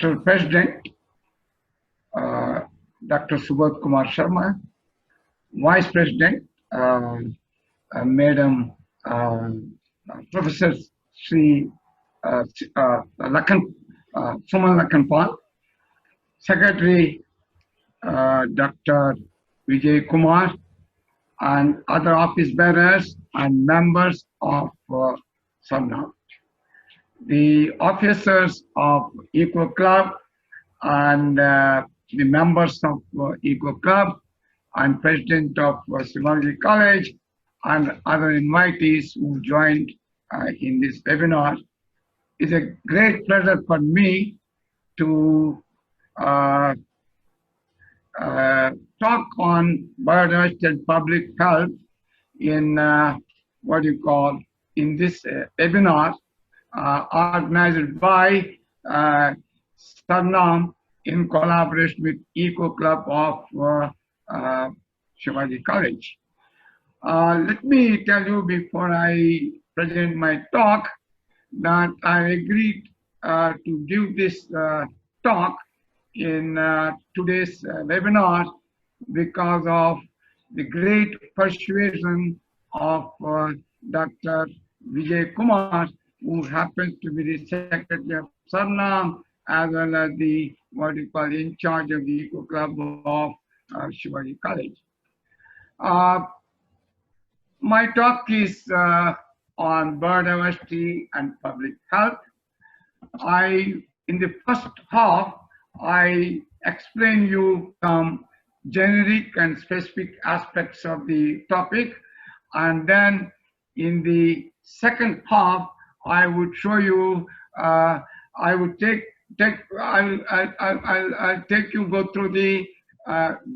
Mr. President, Dr. Subodh Kumar Sharma, Vice President, Madam Professor Sri Suman Lakhanpal, Secretary Dr. Vijay Kumar, and other office bearers and members of SERNRM, the officers of Eco Club and the members of Eco Club and President of Shivaji College and other invitees who joined in this webinar. It's a great pleasure for me to talk on biodiversity and public health in in this webinar organized by SERNRM in collaboration with Eco Club of Shivaji College. Let me tell you before I present my talk that I agreed to give this talk in today's webinar because of the great persuasion of Dr. Vijay Kumar, who happens to be the Secretary of SERNRM as well as the in charge of the Eco Club of Shivaji College. My talk is on biodiversity and public health. In the first half, I explain you some generic and specific aspects of the topic, and then in the second half, I would show you. I'll take you go through the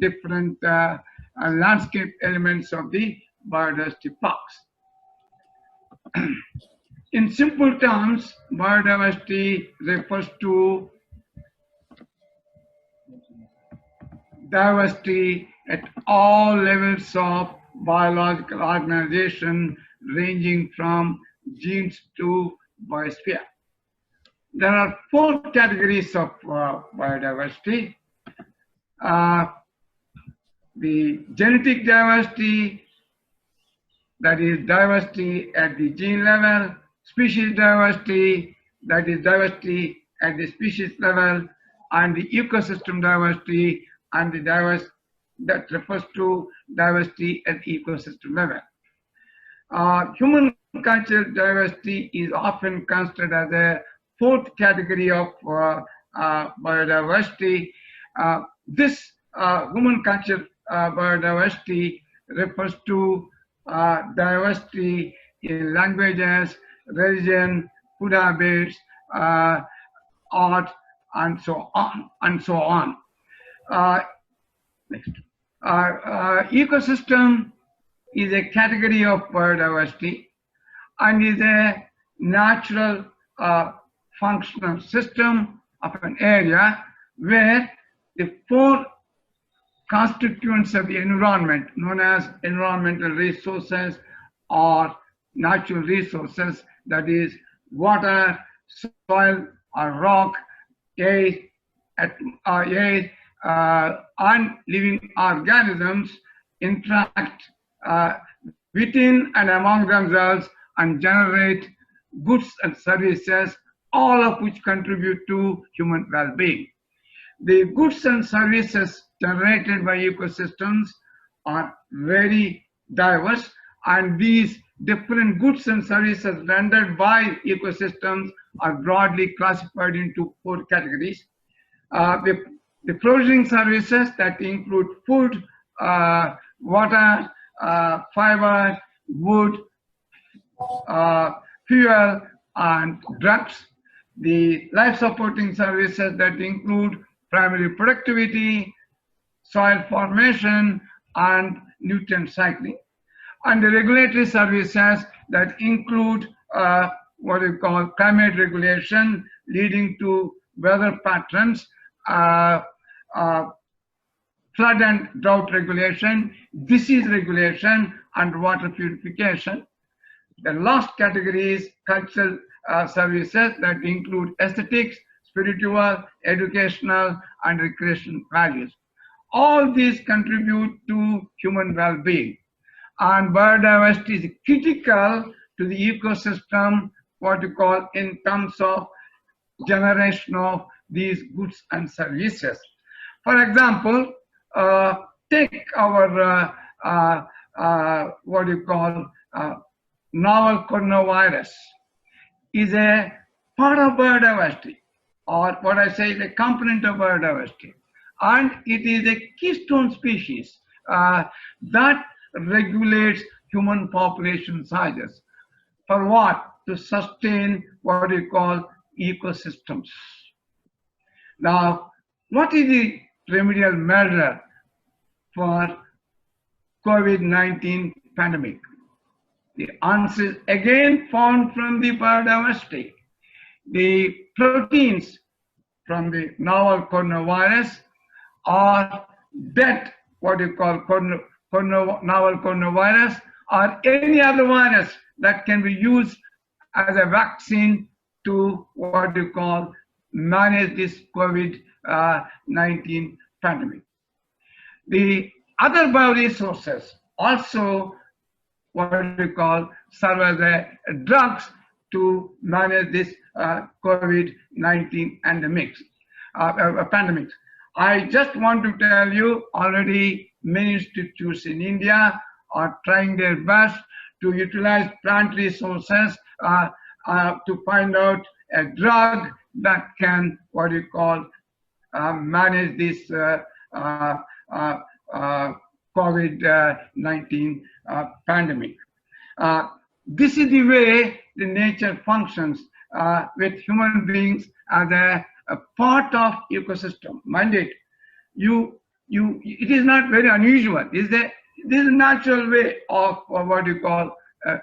different landscape elements of the biodiversity parks. In simple terms, biodiversity refers to diversity at all levels of biological organization, ranging from genes to biosphere. There are 4 categories of biodiversity. The genetic diversity, that is diversity at the gene level; species diversity, that is diversity at the species level; and the ecosystem diversity, and the diversity that refers to diversity at the ecosystem level. Human cultural diversity is often considered as a 4th category of biodiversity. This human culture biodiversity refers to diversity in languages, religion, food habits, art, and so on. Next. Ecosystem is a category of biodiversity and is a natural functional system of an area where the 4 constituents of the environment, known as environmental resources or natural resources, that is water, soil or rock, air, and living organisms, interact within and among themselves and generate goods and services, all of which contribute to human well-being. The goods and services generated by ecosystems are very diverse, and these different goods and services rendered by ecosystems are broadly classified into 4 categories. The flourishing services that include food, water, fiber, wood, fuel, and drugs. The life supporting services that include primary productivity, soil formation, and nutrient cycling. And the regulatory services that include what we call climate regulation, leading to weather patterns, flood and drought regulation, disease regulation, and water purification. The last category is cultural services that include aesthetics, spiritual, educational, and recreational values. All these contribute to human well-being. And biodiversity is critical to the ecosystem, what you call in terms of generation of these goods and services. For example, take our what you call novel coronavirus is a part of biodiversity, or what I say is a component of biodiversity, and it is a keystone species that regulates human population sizes. For what? To sustain what we call ecosystems. Now, what is the remedial measure for COVID-19 pandemic? The answer is again found from the biodiversity. The proteins from the novel coronavirus are dead, what you call novel coronavirus, or any other virus that can be used as a vaccine to what you call manage this COVID-19 pandemic. The other bioresources also what we call serve as drugs to manage this COVID-19 pandemic. I just want to tell you already many institutes in India are trying their best to utilize plant resources to find out a drug that can what you call manage this COVID-19 pandemic. This is the way the nature functions with human beings as a part of ecosystem. Mind it, it is not very unusual. This is a natural way of what you call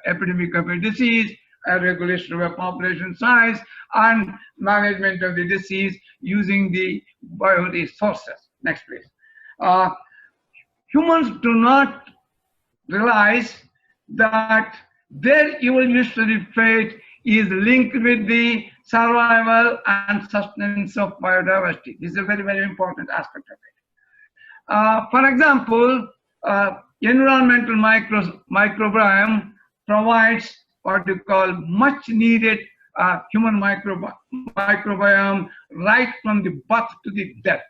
epidemic of a disease, a regulation of a population size, and management of the disease using the bioresources. Next, please. Humans do not realize that their evolutionary fate is linked with the survival and sustenance of biodiversity. This is a very, very important aspect of it. For example, environmental microbiome provides what you call much needed human microbiome right from the birth to the death.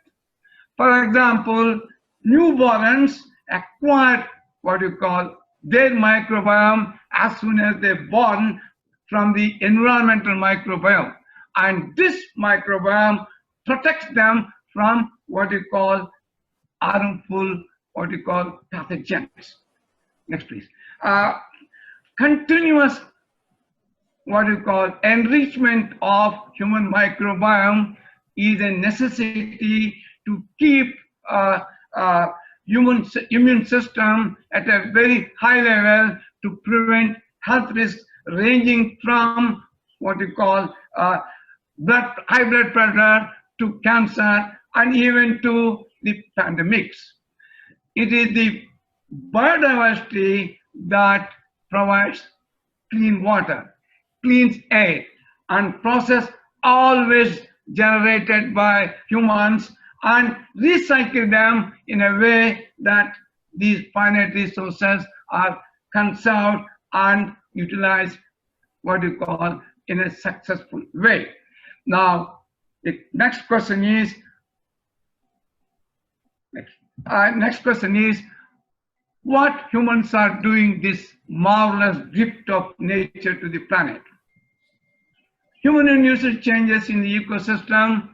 For example, newborns acquire what you call their microbiome as soon as they're born from the environmental microbiome. And this microbiome protects them from what you call harmful, what you call pathogens. Next, please. Continuous, what you call enrichment of human microbiome is a necessity to keep human immune system at a very high level to prevent health risks ranging from what you call high blood pressure to cancer and even to the pandemics. It is the biodiversity that provides clean water, clean air, and process always generated by humans and recycle them in a way that these finite resources are conserved and utilized what you call in a successful way. Now, the next question is, what humans are doing this marvelous gift of nature to the planet? Human-induced changes in the ecosystems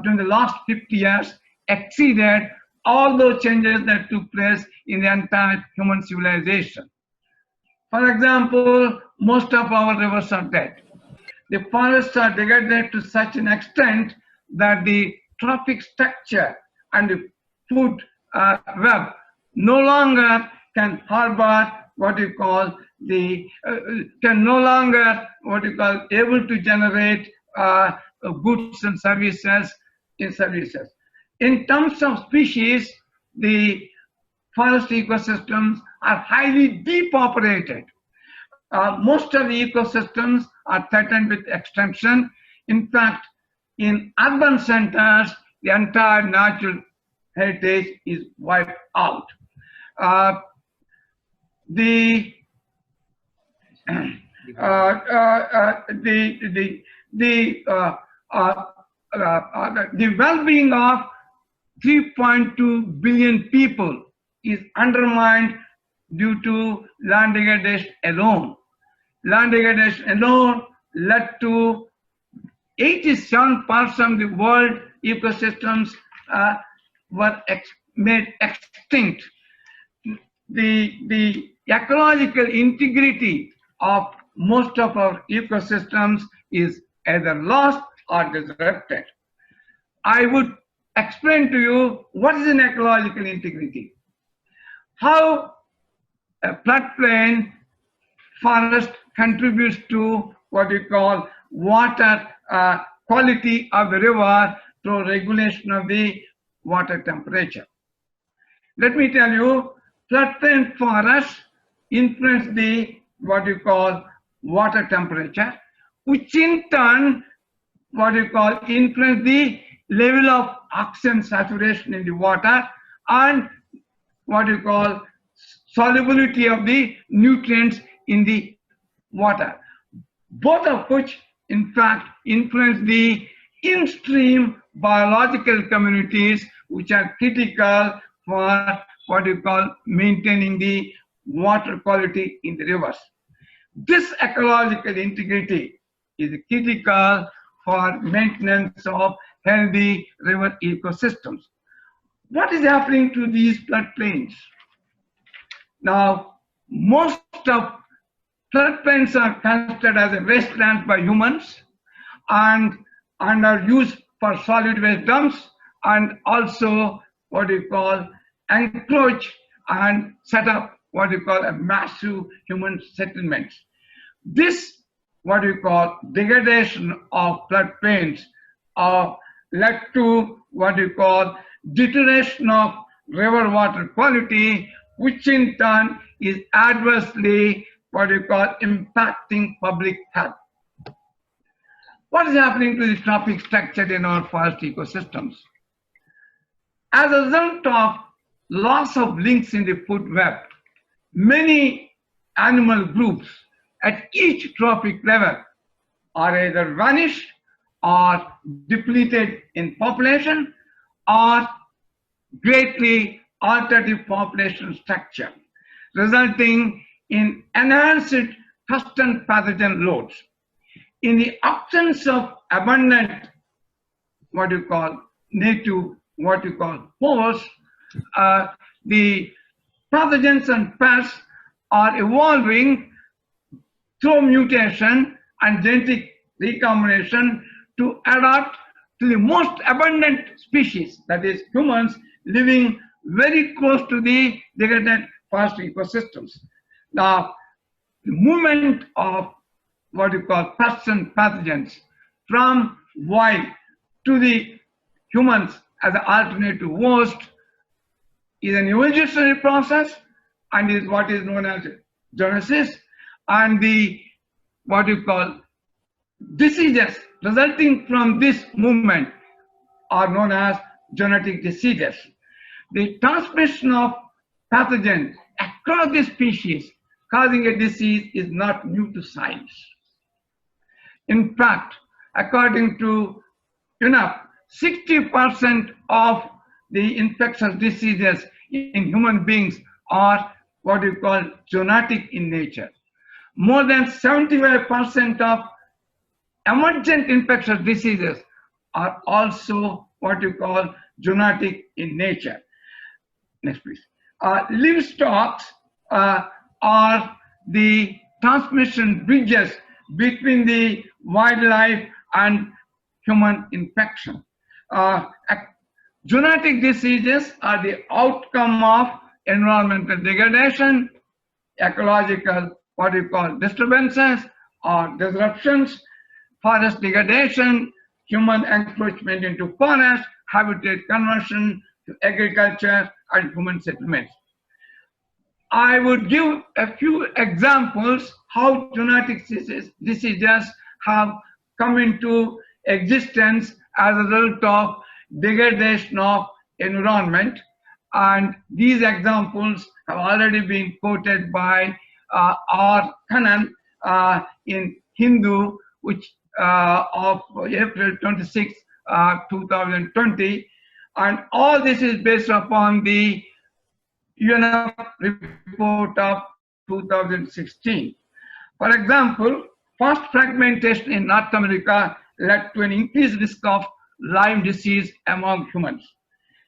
during the last 50 years exceeded all those changes that took place in the entire human civilization. For example, most of our rivers are dead. The forests are degraded to such an extent that the trophic structure and the food web no longer can harbor what you call able to generate goods and services. In terms of species, the forest ecosystems are highly depopulated. Most of the ecosystems are threatened with extinction. In fact, in urban centers, the entire natural heritage is wiped out. The well-being of 3.2 billion people is undermined due to land degradation alone. Land degradation alone led to 87% of the world ecosystems were made extinct. The ecological integrity of most of our ecosystems is either lost or disrupted. I would explain to you what is an ecological integrity. How a floodplain forest contributes to what we call water quality of the river through regulation of the water temperature. Let me tell you, floodplain forests influence the what you call water temperature, which in turn what you call influence the level of oxygen saturation in the water and what you call solubility of the nutrients in the water, both of which in fact influence the in-stream biological communities which are critical for what you call maintaining the water quality in the rivers. This ecological integrity is critical for maintenance of healthy river ecosystems. What is happening to these floodplains? Now, most of floodplains are considered as a wasteland by humans and are used for solid waste dumps and also what you call encroach and set up what you call a massive human settlements. This what you call degradation of floodplains led to what you call deterioration of river water quality, which in turn is adversely what you call impacting public health. What is happening to the trophic structure in our forest ecosystems? As a result of loss of links in the food web, many animal groups at each trophic level are either vanished or depleted in population or greatly altered the population structure, resulting in enhanced pest and pathogen loads. In the absence of abundant what you call native what you call hosts, the pathogens and pests are evolving through mutation and genetic recombination to adapt to the most abundant species, that is humans, living very close to the degraded forest ecosystems. Now, the movement of what you call pests and pathogens from wild to the humans as an alternative host is an evolutionary process and is what is known as zoonosis, and the what you call diseases resulting from this movement are known as zoonotic diseases. The transmission of pathogens across the species causing a disease is not new to science. In fact, according to UNEP, 60% of the infectious diseases in human beings are what you call zoonotic in nature. More than 75% of emergent infectious diseases are also what you call zoonotic in nature. Next, please. Livestock are the transmission bridges between the wildlife and human infection. Zoonotic diseases are the outcome of environmental degradation, ecological what you call disturbances or disruptions, forest degradation, human encroachment into forest, habitat conversion to agriculture and human settlements. I would give a few examples how genetic diseases have come into existence as a result of degradation of environment. And these examples have already been quoted by R. Kannan in Hindu, which of April 26, 2020. And all this is based upon the UNF report of 2016. For example, fast fragmentation in North America led to an increased risk of Lyme disease among humans.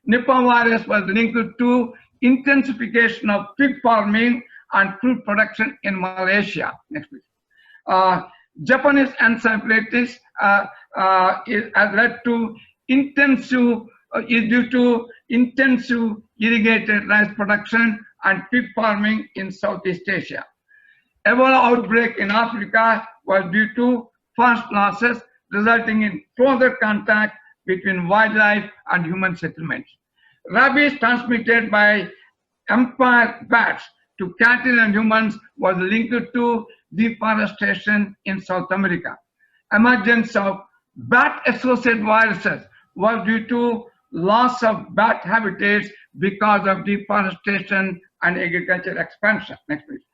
Nipah virus was linked to intensification of pig farming and fruit production in Malaysia. Next please. Japanese encephalitis has led to due to intensive irrigated rice production and pig farming in Southeast Asia. Ebola outbreak in Africa was due to fast losses resulting in closer contact between wildlife and human settlements. Rabies transmitted by empire bats to cattle and humans was linked to deforestation in South America. Emergence of bat-associated viruses was due to loss of bat habitats because of deforestation and agricultural expansion. Next please.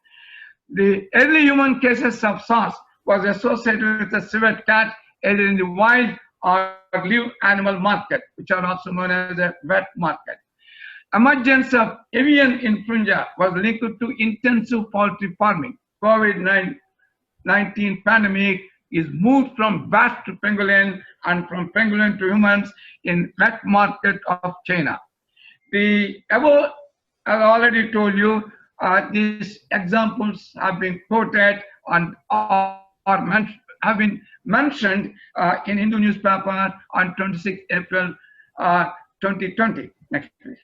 The early human cases of SARS was associated with a civet cat either in the wild or live animal market, which are also known as a wet market. Emergence of avian influenza was linked to intensive poultry farming. COVID-19 pandemic is moved from bats to pangolin and from pangolin to humans in wet market of China. The above, I already told you, these examples have been quoted and have been mentioned in Hindu newspaper on 26 April 2020. Next please.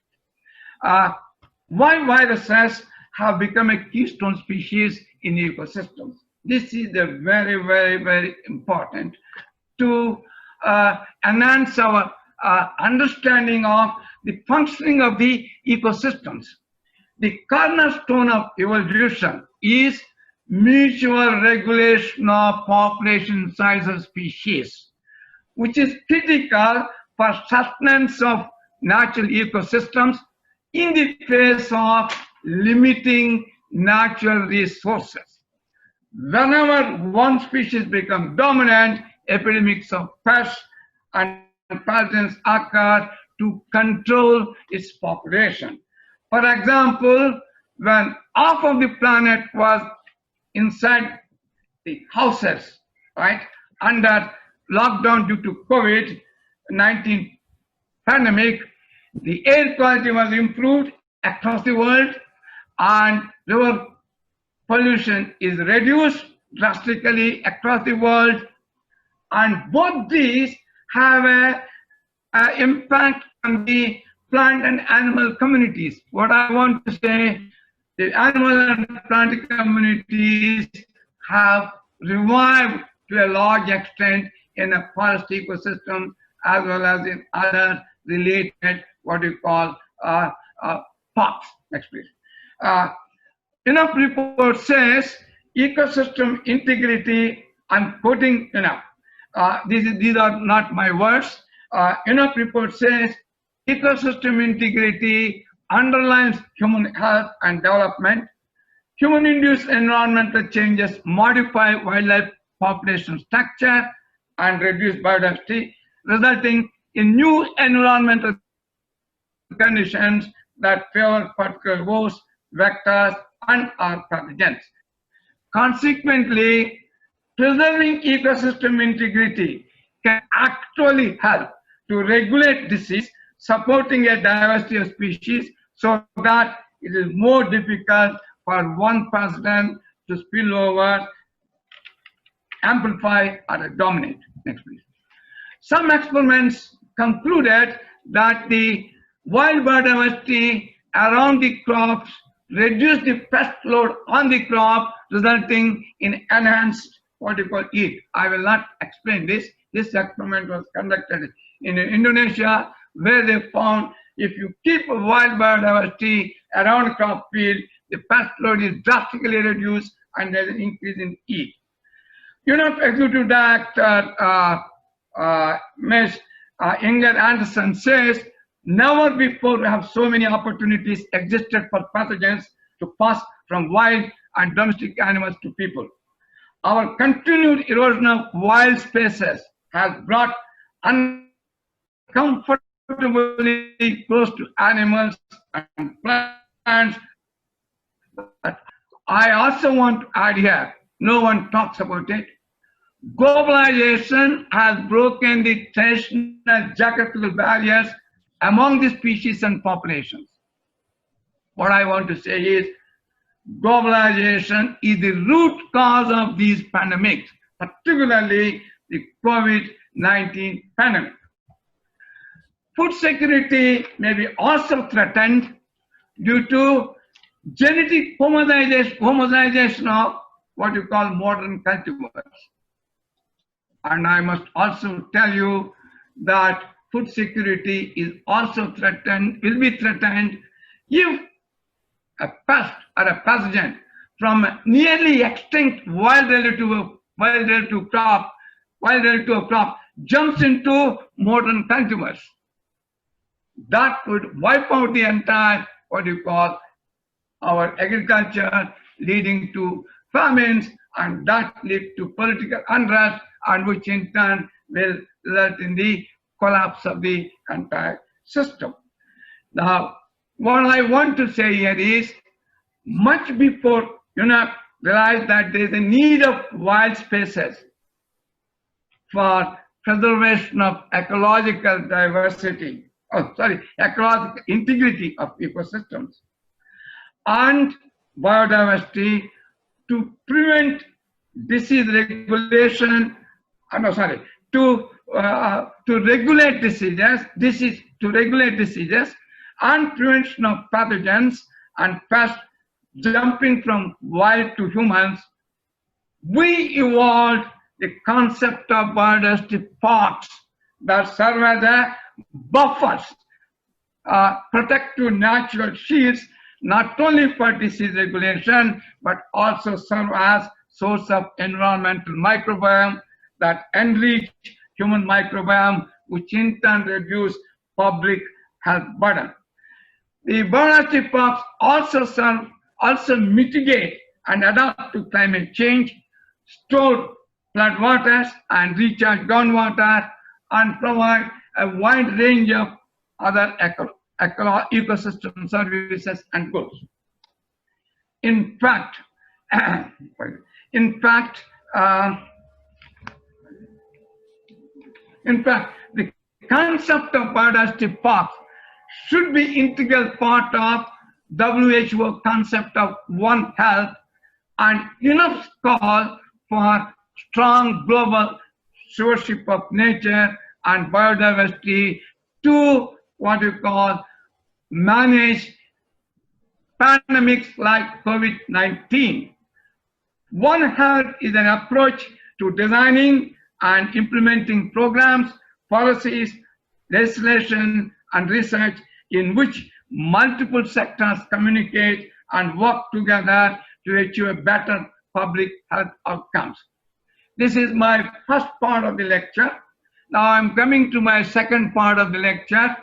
Why viruses have become a keystone species in ecosystems? This is very, very, very important to enhance our understanding of the functioning of the ecosystems. The cornerstone of evolution is mutual regulation of population size of species, which is critical for sustenance of natural ecosystems in the face of limiting natural resources. Whenever one species becomes dominant, epidemics of pests and pathogens occur to control its population. For example, when half of the planet was inside the houses, right, under lockdown due to COVID-19 pandemic, the air quality was improved across the world and river pollution is reduced drastically across the world, and both these have an impact on the plant and animal communities. What I want to say, the animal and plant communities have revived to a large extent in a forest ecosystem as well as in other related, what you call, parks. Next please. Enough report says ecosystem integrity, I'm quoting enough. These are not my words. Enough report says ecosystem integrity underlines human health and development. Human-induced environmental changes modify wildlife population structure and reduce biodiversity, resulting in new environmental conditions that favor particular hosts, vectors, and or pathogens. Consequently, preserving ecosystem integrity can actually help to regulate disease, supporting a diversity of species so that it is more difficult for one pathogen to spill over, amplify, or dominate. Next please. Some experiments concluded that the wild biodiversity around the crops reduced the pest load on the crop, resulting in enhanced what you call yield. I will not explain this. This experiment was conducted in Indonesia, where they found if you keep wild biodiversity around crop field, the pest load is drastically reduced and there's an increase in heat. Executive Director Ms. Inger Anderson says, never before have so many opportunities existed for pathogens to pass from wild and domestic animals to people. Our continued erosion of wild spaces has brought uncomfortably close to animals and plants. But I also want to add here, no one talks about it. Globalization has broken the traditional geographical barriers among the species and populations. What I want to say is, globalization is the root cause of these pandemics, particularly the COVID-19 pandemic. Food security may be also threatened due to genetic homogenization of what you call modern cultivars. And I must also tell you that food security is also threatened, will be threatened if a pest or a pathogen from a nearly extinct wild relative of crop jumps into modern cultivars. That would wipe out the entire, what you call, our agriculture, leading to famines, and that lead to political unrest, and which in turn will result in the collapse of the entire system. Now, what I want to say here is, much before realize that there is a need of wild spaces for preservation of ecological diversity, ecological integrity of ecosystems and biodiversity, to prevent disease regulation, to regulate diseases and prevention of pathogens and pests jumping from wild to humans. We evolved the concept of biodiversity parks that serve as a buffers, protective natural shields, not only for disease regulation, but also serve as source of environmental microbiome that enrich human microbiome, which in turn reduce public health burden. The biodiversity parks also mitigate and adapt to climate change, store flood waters and recharge groundwater, and provide a wide range of other ecosystem services and goods. In fact, the concept of biodiversity parks should be integral part of WHO concept of One Health and enough call for strong global stewardship of nature and biodiversity to what you call manage pandemics like COVID-19. One Health is an approach to designing and implementing programs, policies, legislation, and research in which multiple sectors communicate and work together to achieve better public health outcomes. This is my first part of the lecture. Now I'm coming to my second part of the lecture,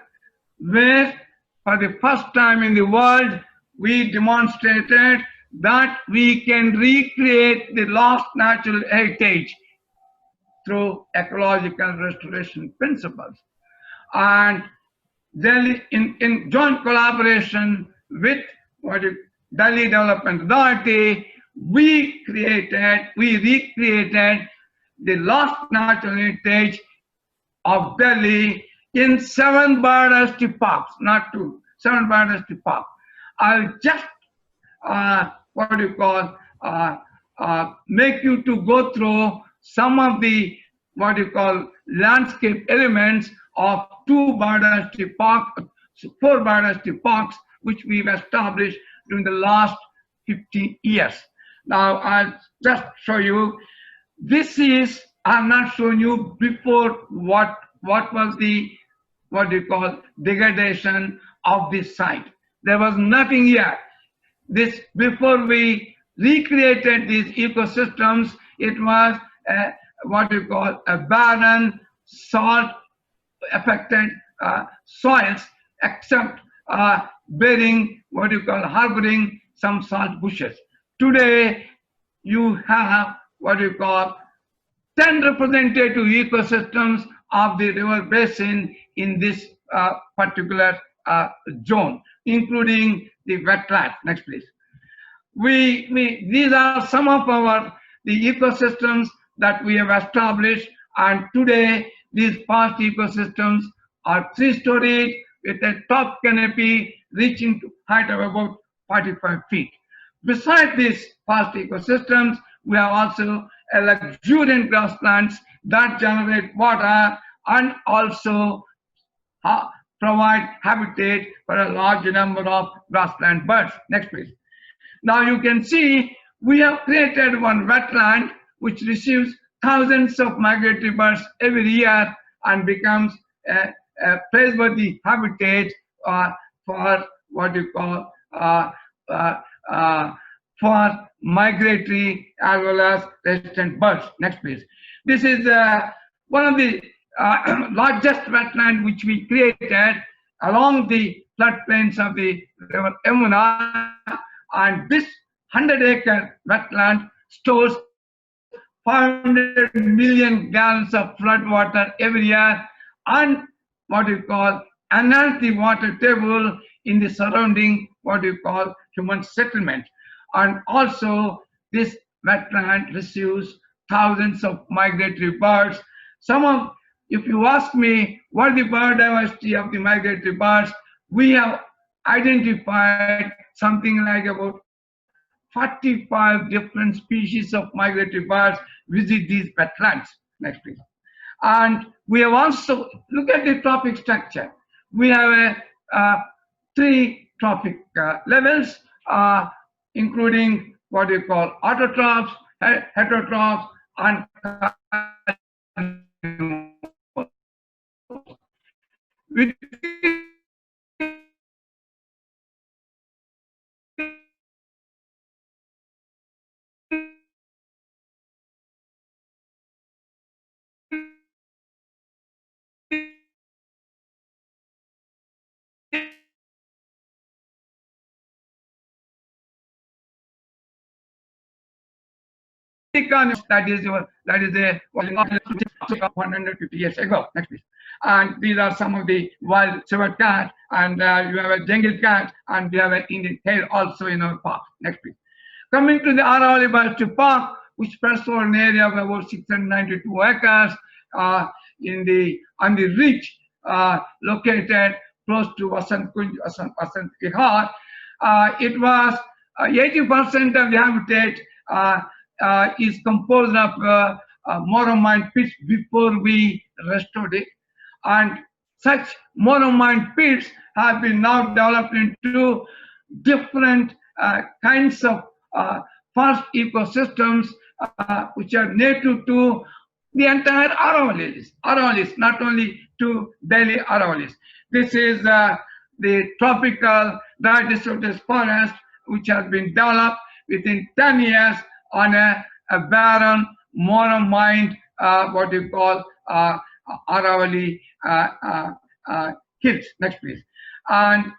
where for the first time in the world, we demonstrated that we can recreate the lost natural heritage through ecological restoration principles. And then in joint collaboration with Delhi Development Authority, we recreated the lost natural heritage of Delhi in 7 biodiversity parks, not 2, 7 biodiversity parks. I'll just make you to go through some of the landscape elements of 4 biodiversity parks, which we've established during the last 15 years. Now I'll just show you. This is, I'm not showing you before what was the degradation of this site. There was nothing here. This before we recreated these ecosystems. It was what you call a barren, salt affected soils, except bearing what you call harboring some salt bushes. Today, you have what you call 10 representative ecosystems of the river basin in this particular zone, including the wetlands. Next, please. These are some of the ecosystems that we have established, and today these past ecosystems are three-storied with a top canopy reaching to height of about 45 feet. Besides these past ecosystems, we have also a luxuriant grasslands that generate water and also provide habitat for a large number of grassland birds. Next, please. Now you can see we have created one wetland which receives thousands of migratory birds every year and becomes a praiseworthy habitat for what you call for migratory as well as resident birds. Next, please. This is one of the largest wetland which we created along the floodplains of the river Yamuna, and this 100-acre wetland stores 500 million gallons of flood water every year and what you call enhance the water table in the surrounding what you call human settlement. And also this wetland receives thousands of migratory birds. If you ask me what the biodiversity of the migratory birds, we have identified something like about 45 different species of migratory birds visit these wetlands. Next, please. And we have also, look at the trophic structure. We have three trophic levels, including what you call autotrophs, heterotrophs, and that is a 150 years ago. Next, please. And these are some of the wild Shivaji cat, and you have a jungle cat, and we have an Indian hare also in our park. Next, please. Coming to the Aravalli Biodiversity Park, which spreads over an area of about 692 acres on the ridge located close to Vasant Vihar. It was 80% of the habitat is composed of monomine pits before we restored it, and such monomine pits have been now developed into different kinds of first ecosystems which are native to the entire Aravallis, not only to Delhi Aravallis. This is the tropical dry deciduous forest which has been developed within 10 years on a barren monomined what you call Aravalli hills. Next, please. And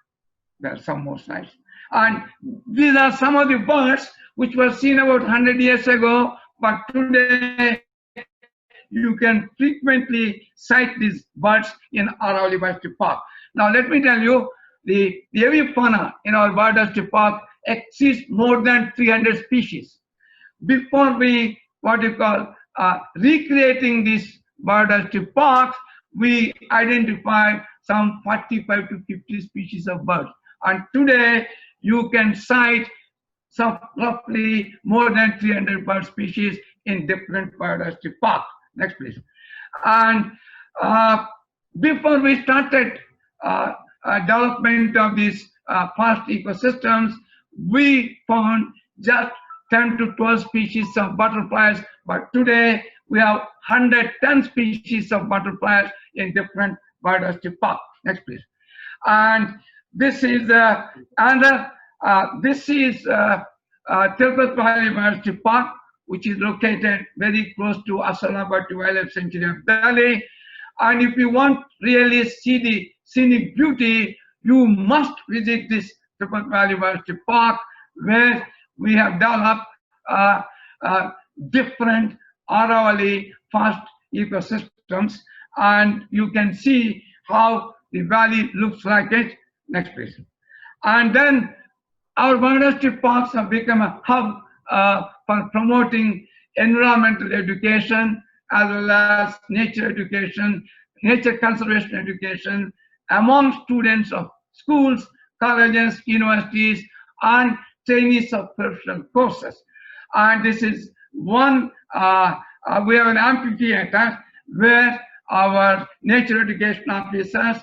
there are some more slides. And these are some of the birds which were seen about 100 years ago, but today you can frequently sight these birds in Aravalli Biodiversity Park. Now let me tell you, the avifauna in our biodiversity park exceeds more than 300 species. Before we what you call recreating this biodiversity park, we identified some 45 to 50 species of birds, and today you can sight some roughly more than 300 bird species in different biodiversity parks. Next, please. And before we started development of these past ecosystems, we found just 10 to 12 species of butterflies, but today we have 110 species of butterflies in different biodiversity parks. Next, please. And this is Tirupati Biodiversity Park, which is located very close to Asalabad Wildlife Sanctuary of Delhi. And if you want really see the scenic beauty, you must visit this Tirupati Biodiversity Park, where we have developed different Aravalli fast ecosystems, and you can see how the valley looks like it. Next, please. And then our biodiversity parks have become a hub for promoting environmental education as well as nature education, nature conservation education among students of schools, colleges, universities, and trainees of professional courses. And this is one, we have an amphitheater where our nature education officers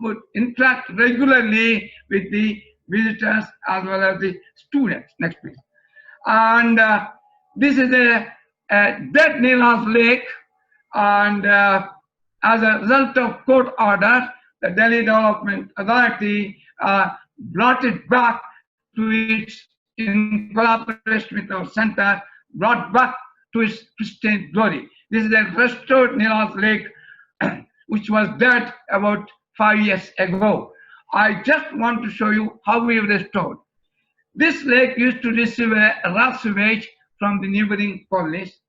would interact regularly with the visitors as well as the students. Next, please. And this is a dead Nilas lake, and as a result of court order, the Delhi Development Authority brought it back to its, in collaboration with our center, brought back to its pristine glory. This is a restored Nilas lake, which was dead about 5 years ago. I just want to show you how we have restored. This lake used to receive a raw sewage from the neighboring colonies.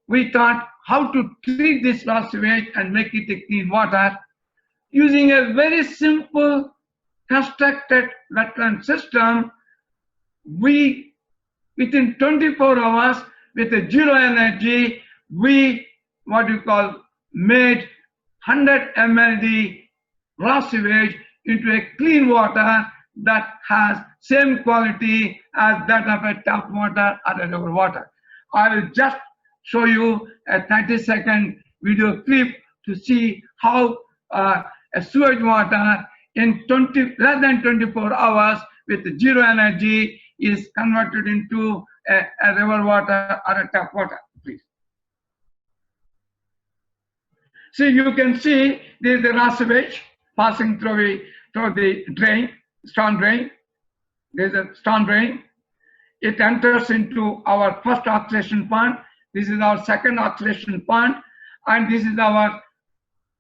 We thought how to treat this raw sewage and make it a clean water using a very simple constructed wetland system. We, within 24 hours, with a zero energy, we, made 100 ml raw sewage into a clean water that has same quality as that of a tap water or a river water. I will just show you a 30-second video clip to see how a sewage water in less than 24 hours with zero energy is converted into a river water or a tap water, please. See, you can see there is the raw sewage passing through the drain, stone drain. There is a stone drain. It enters into our first oxidation pond. This is our second oxidation pond, and this is our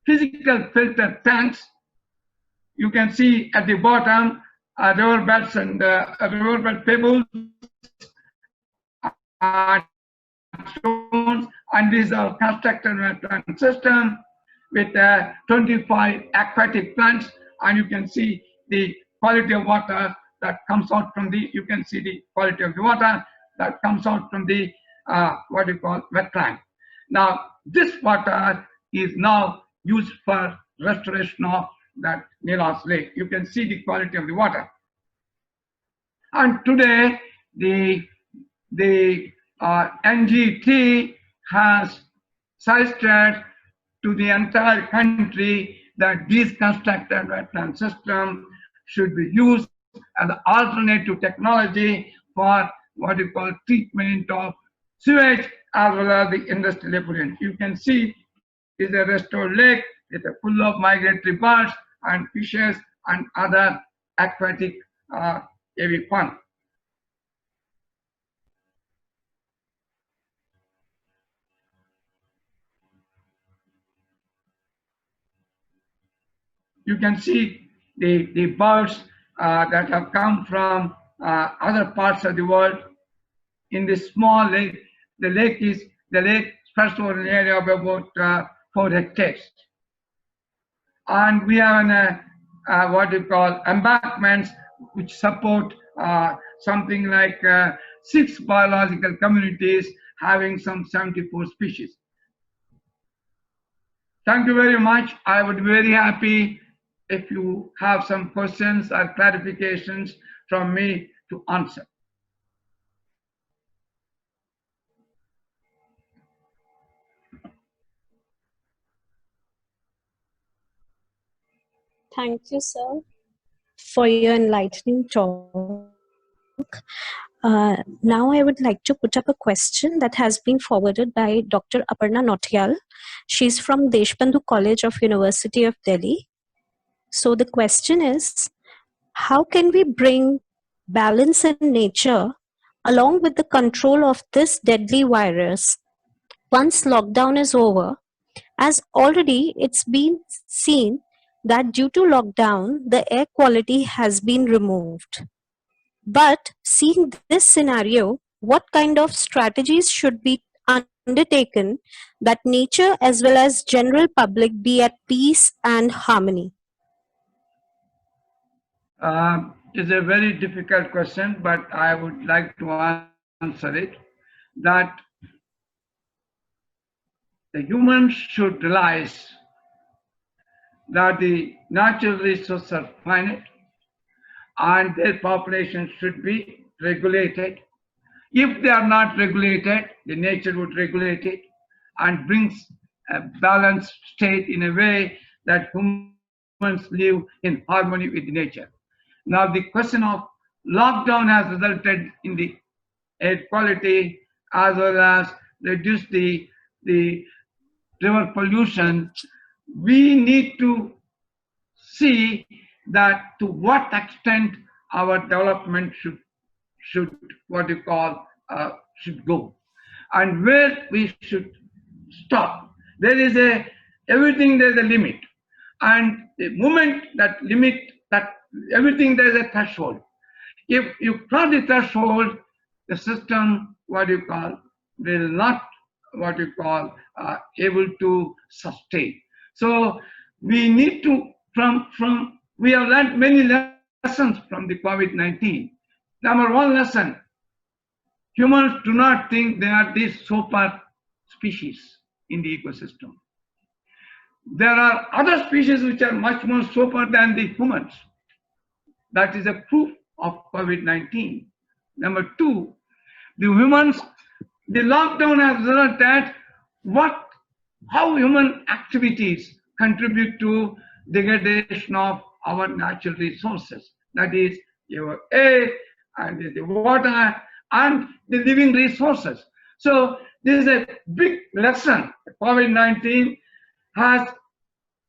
physical filter tanks. You can see at the bottom riverbeds and riverbed pebbles and stones, and this is our constructed wetland system with 25 aquatic plants, and you can see the quality of water that comes out from the, you can see the quality of the water that comes out from the wetland. Now, this water is now used for restoration of that Nilas lake. You can see the quality of the water. And today, the NGT has suggested to the entire country that this constructed wetland system should be used as an alternative technology for treatment of sewage as well as the industrial effluent. You can see this is a restored lake with a full of migratory birds and fishes and other aquatic avifauna. You can see the birds that have come from other parts of the world in this small lake. The lake spreads over an area of about 4 hectares. And we have embankments which support something like 6 biological communities having some 74 species. Thank you very much. I would be very happy if you have some questions or clarifications from me to answer. Thank you, sir, for your enlightening talk. Now I would like to put up a question that has been forwarded by Dr. Aparna Notial. She's from Deshbandhu College of University of Delhi. So the question is, how can we bring balance in nature, along with the control of this deadly virus, once lockdown is over, as already it's been seen that due to lockdown, the air quality has been removed. But seeing this scenario, what kind of strategies should be undertaken that nature as well as general public be at peace and harmony? It's a very difficult question, but I would like to answer it that the humans should realize that the natural resources are finite and their population should be regulated. If they are not regulated, the nature would regulate it and brings a balanced state in a way that humans live in harmony with nature. Now, the question of lockdown has resulted in the air quality as well as reduce the river pollution. We need to see that to what extent our development should what you call should go and where we should stop. There is a everything there's a limit, and the moment that limit that everything there's a threshold. If you cross the threshold, the system what you call will not what you call able to sustain. So we need to from we have learned many lessons from the COVID-19. Number one lesson: humans do not think they are this super species in the ecosystem. There are other species which are much more super than the humans. That is a proof of COVID-19. Number two, the humans, the lockdown has learned that how human activities contribute to degradation of our natural resources. That is your air and the water and the living resources. So this is a big lesson. COVID-19 has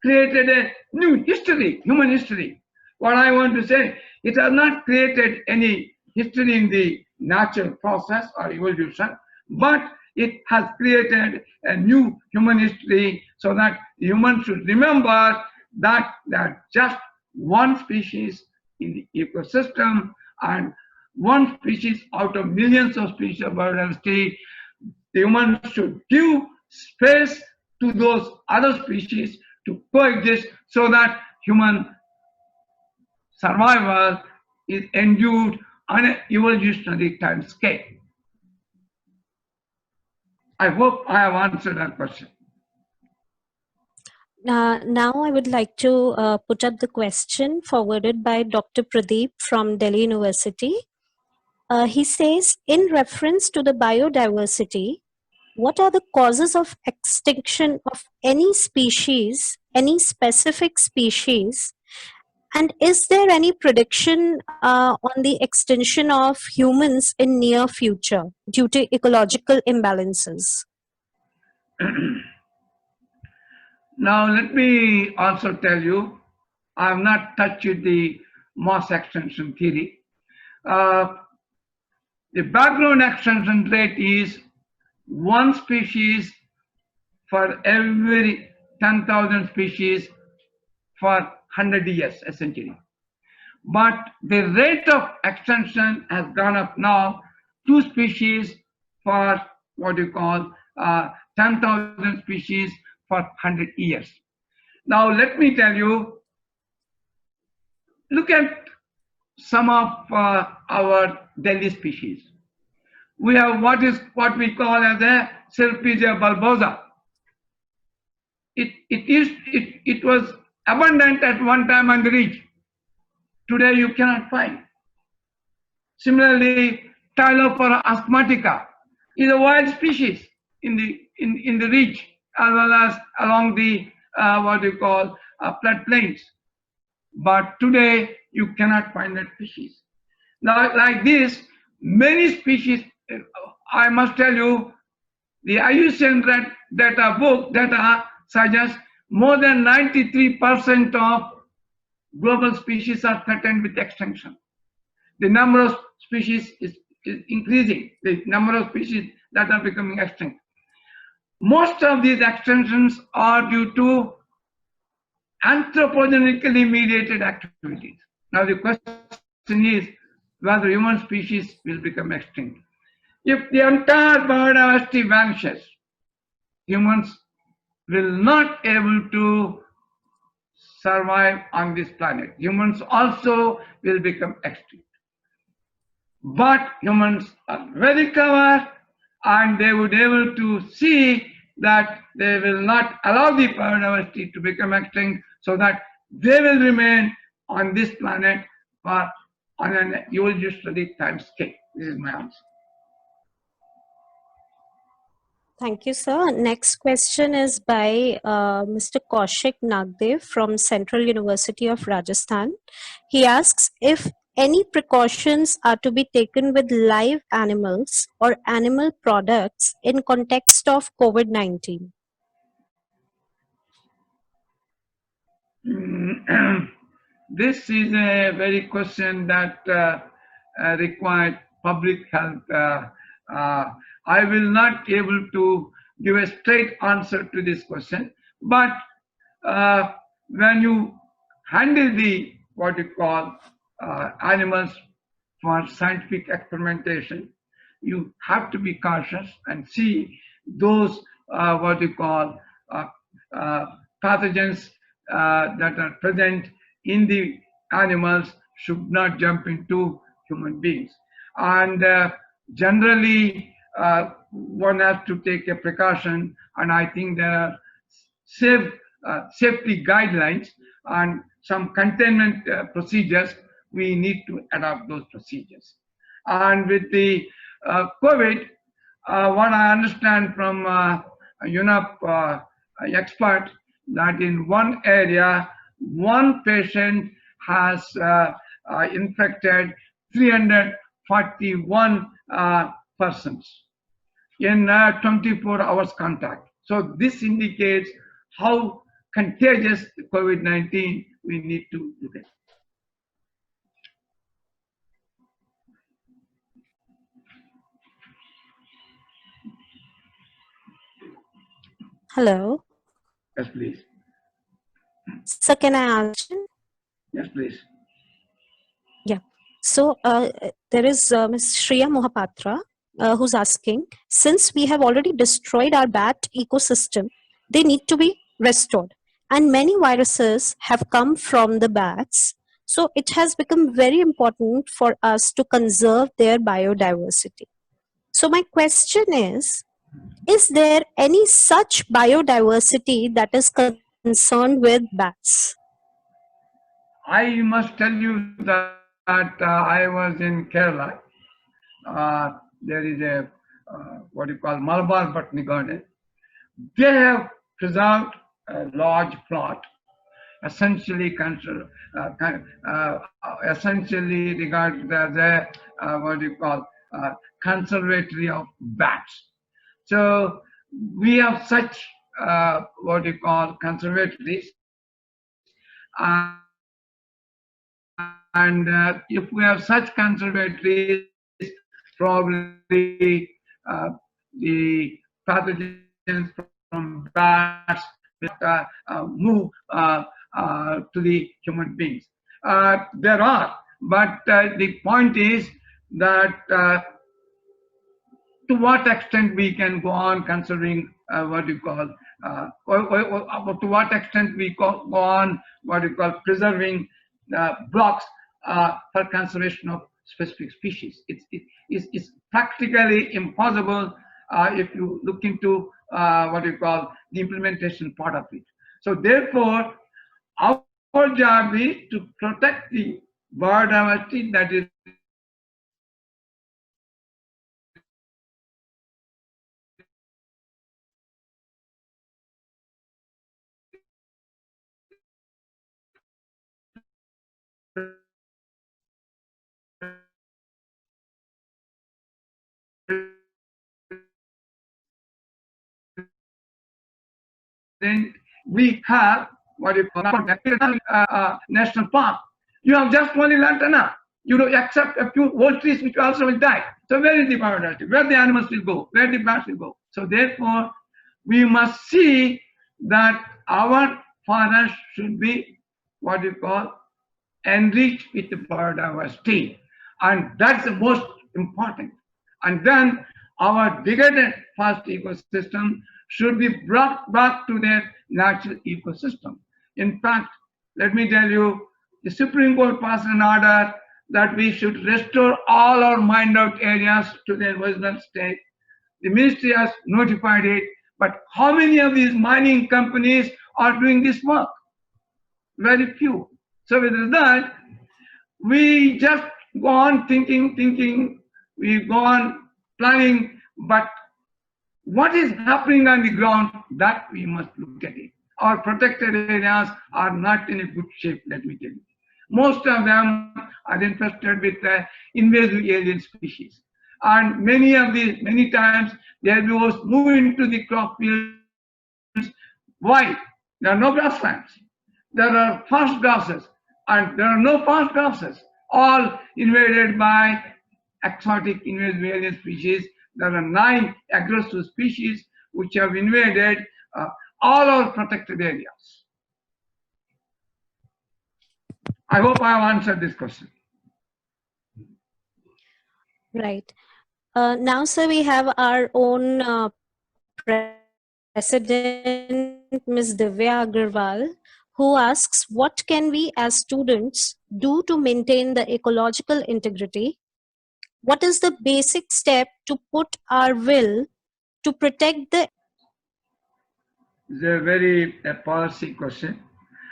created a new history, human history. What I want to say, it has not created any history in the natural process or evolution, but it has created a new human history so that humans should remember that there are just one species in the ecosystem and one species out of millions of species of biodiversity. The humans should give space to those other species to coexist so that human survival is endured on an evolutionary time scale. I hope I have answered that question. Now I would like to put up the question forwarded by Dr. Pradeep from Delhi University. He says, in reference to the biodiversity, what are the causes of extinction of any species, any specific species, and is there any prediction on the extinction of humans in near future due to ecological imbalances? Now let me also tell you, I have not touched the mass extinction theory. The background extinction rate is one species for every 10,000 species for 100 years, a century. But the rate of extinction has gone up now, two species for what you call 10,000 species for 100 years. Now let me tell you, look at some of our Delhi species. We have what we call as a Serpigia bulbosa. It was abundant at one time on the ridge. Today you cannot find. Similarly, Tylophora asthmatica is a wild species in the ridge as well as along the what you call floodplains. But today you cannot find that species. Now, like this, many species. I must tell you, the IUCN data suggests more than 93% of global species are threatened with extinction. the number of species is increasing, the number of species that are becoming extinct. Most of these extinctions are due to anthropogenically mediated activities. Now the question is whether human species will become extinct. If the entire biodiversity vanishes, humans will not able to survive on this planet. Humans also will become extinct. But humans are very clever and they would able to see that they will not allow the biodiversity to become extinct so that they will remain on this planet for on an evolutionary time scale. This is my answer. Thank you, sir. Next question is by Mr. Kaushik Nagdev from Central University of Rajasthan. He asks if any precautions are to be taken with live animals or animal products in context of COVID-19. This is a very question that required public health. I will not able to give a straight answer to this question, but when you handle the what you call animals for scientific experimentation, you have to be cautious and see those what you call pathogens that are present in the animals should not jump into human beings. And generally, one has to take a precaution, and I think there are safety guidelines and some containment procedures. We need to adopt those procedures. And with the COVID, what I understand from UNEP expert that in one area, one patient has infected 341 persons in 24 hours contact. So this indicates how contagious COVID-19 we need to look at. Hello. Yes, please. So can I answer? Yes, please. Yeah. So there is Ms. Shreya Mohapatra who's asking, since we have already destroyed our bat ecosystem, they need to be restored. And many viruses have come from the bats. So it has become very important for us to conserve their biodiversity. So my question is there any such biodiversity that is concerned with bats? I must tell you that I was in Kerala. There is a what you call Malabar Botany Garden. They have preserved a large plot, essentially essentially regarded as a what you call conservatory of bats. So we have such what you call conservatories, and if we have such conservatories, probably the pathogens from bats move to the human beings. There are, but the point is that to what extent we can go on considering what you call, or to what extent we go on what you call preserving blocks for conservation of specific species. It's practically impossible if you look into what you call the implementation part of it. So therefore, our job is to protect the biodiversity that is then we have what you call national park. You have just only lantana. except a few old trees which also will die. So where is the biodiversity? Where the animals will go? Where the plants will go? So therefore, we must see that our forest should be what you call enriched with biodiversity, and that's the most important. And then our degraded forest ecosystem should be brought back to their natural ecosystem. In fact, let me tell you, the Supreme Court passed an order that we should restore all our mined out areas to their original state. The ministry has notified it, but how many of these mining companies are doing this work? Very few. So with that, we just go on thinking, we go on planning, but what is happening on the ground, that we must look at it. Our protected areas are not in a good shape, let me tell you. Most of them are infested with invasive alien species. And many times, they will move into the crop fields. Why? There are no grasslands. There are forest grasses, and there are no forest grasses, all invaded by exotic invasive alien species. There are 9 aggressive species which have invaded all our protected areas. I hope I have answered this question. Right. Now, sir, we have our own president, Ms. Divya Agarwal, who asks, what can we as students do to maintain the ecological integrity? What is the basic step to put our will to protect the... It's a very policy question.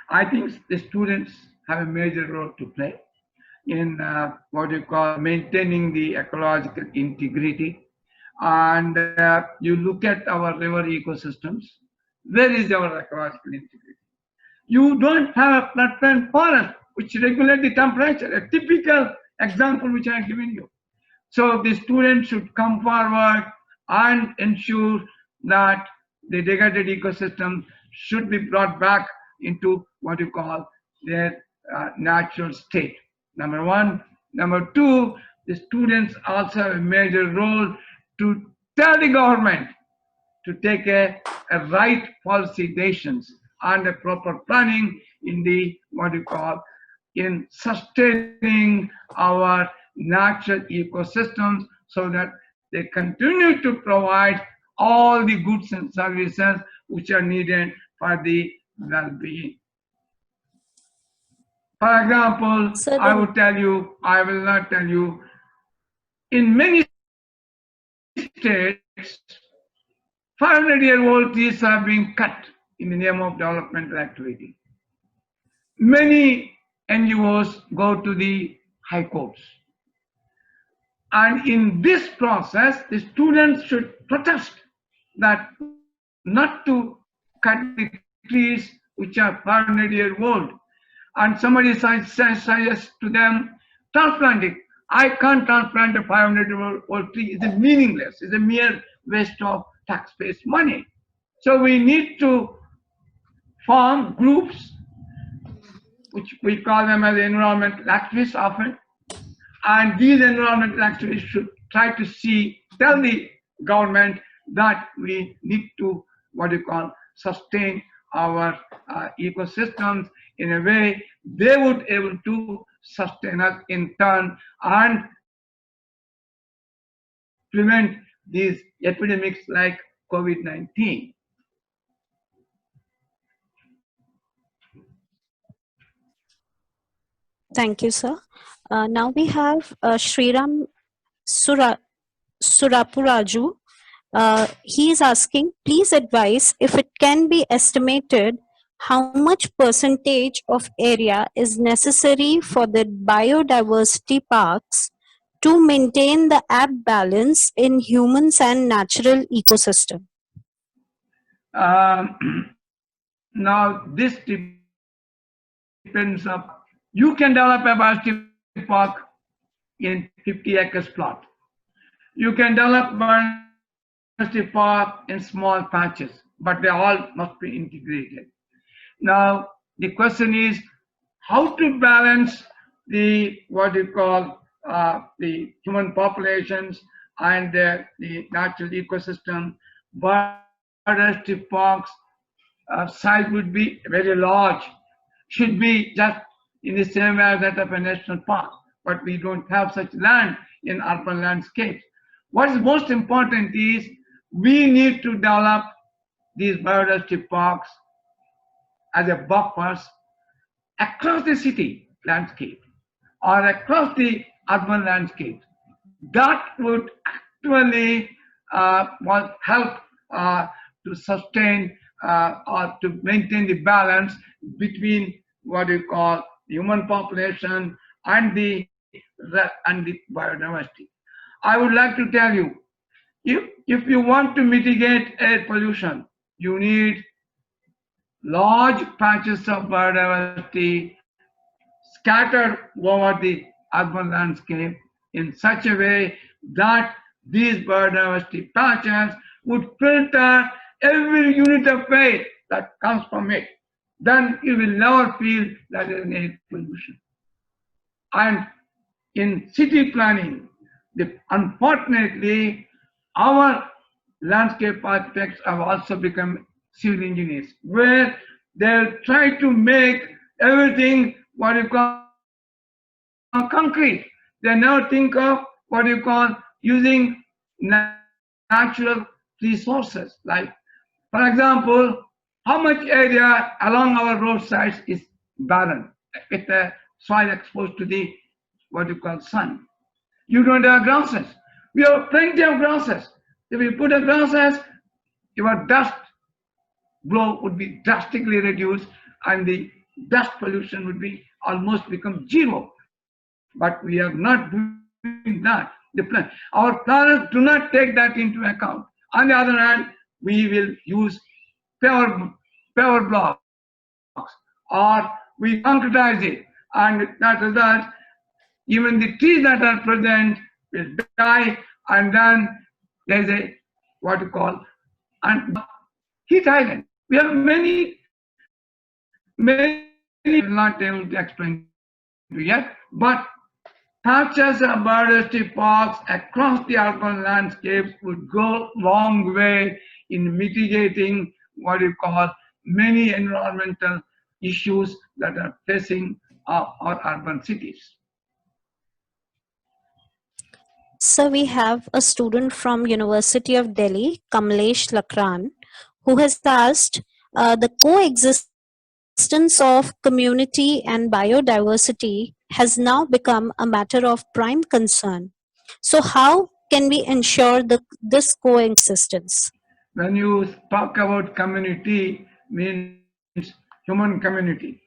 I think the students have a major role to play in what you call maintaining the ecological integrity. And you look at our river ecosystems, where is our ecological integrity? You don't have a floodplain forest which regulate the temperature, a typical example which I have given you. So the students should come forward and ensure that the degraded ecosystem should be brought back into what you call their natural state. Number one. Number two, the students also have a major role to tell the government to take a right policy decisions and a proper planning in the what you call in sustaining our natural ecosystems so that they continue to provide all the goods and services which are needed for the well-being. For example, I will not tell you, in many states, 500-year-old trees are being cut in the name of developmental activity. Many NGOs go to the high courts. And in this process, the students should protest that not to cut the trees which are 500-year-old. And somebody suggests to them, transplant it. I can't transplant a 500-year-old tree. It's meaningless. It's a mere waste of taxpayers' money. So we need to form groups, which we call them as environmental activists often. And these environmental activists should try to tell the government that we need to, what you call, sustain our ecosystems in a way they would able to sustain us in turn and prevent these epidemics like COVID-19. Thank you, sir. Now we have Sriram Surapuraju. He is asking, please advise if it can be estimated how much percentage of area is necessary for the biodiversity parks to maintain the apt balance in humans and natural ecosystem. Now this depends on, you can develop a biodiversity park in 50 acres plot. You can develop biodiversity park in small patches, but they all must be integrated. Now the question is how to balance the what you call the human populations and the natural ecosystem. Biodiversity parks size would be very large, should be just in the same way as that of a national park, but we don't have such land in urban landscapes. What is most important is we need to develop these biodiversity parks as a buffers across the city landscape or across the urban landscape. That would actually help to sustain or to maintain the balance between what you call the human population and the biodiversity. I would like to tell you, if you want to mitigate air pollution, you need large patches of biodiversity scattered over the urban landscape in such a way that these biodiversity patches would filter every unit of air that comes from it. Then you will never feel that there is air pollution. And in city planning, unfortunately, our landscape architects have also become civil engineers, where they try to make everything what you call concrete. They never think of what you call using natural resources. Like, for example, how much area along our roadsides is barren with the soil exposed to the what you call sun? You don't have grasses. We have plenty of grasses. If you put a grasses, your dust flow would be drastically reduced and the dust pollution would be almost become zero. But we are not doing that. Our planners do not take that into account. On the other hand, we will use power blocks or we concretize it, and that results even the trees that are present will die, and then there's a what you call and heat island. We have many I'm not able to explain to you yet, but patches of biodiversity parks across the urban landscapes would go long way in mitigating what you call many environmental issues that are facing our urban cities. So we have a student from University of Delhi, Kamlesh Lakran, who has asked the coexistence of community and biodiversity has now become a matter of prime concern. So how can we ensure this coexistence? When you talk about community, means human community.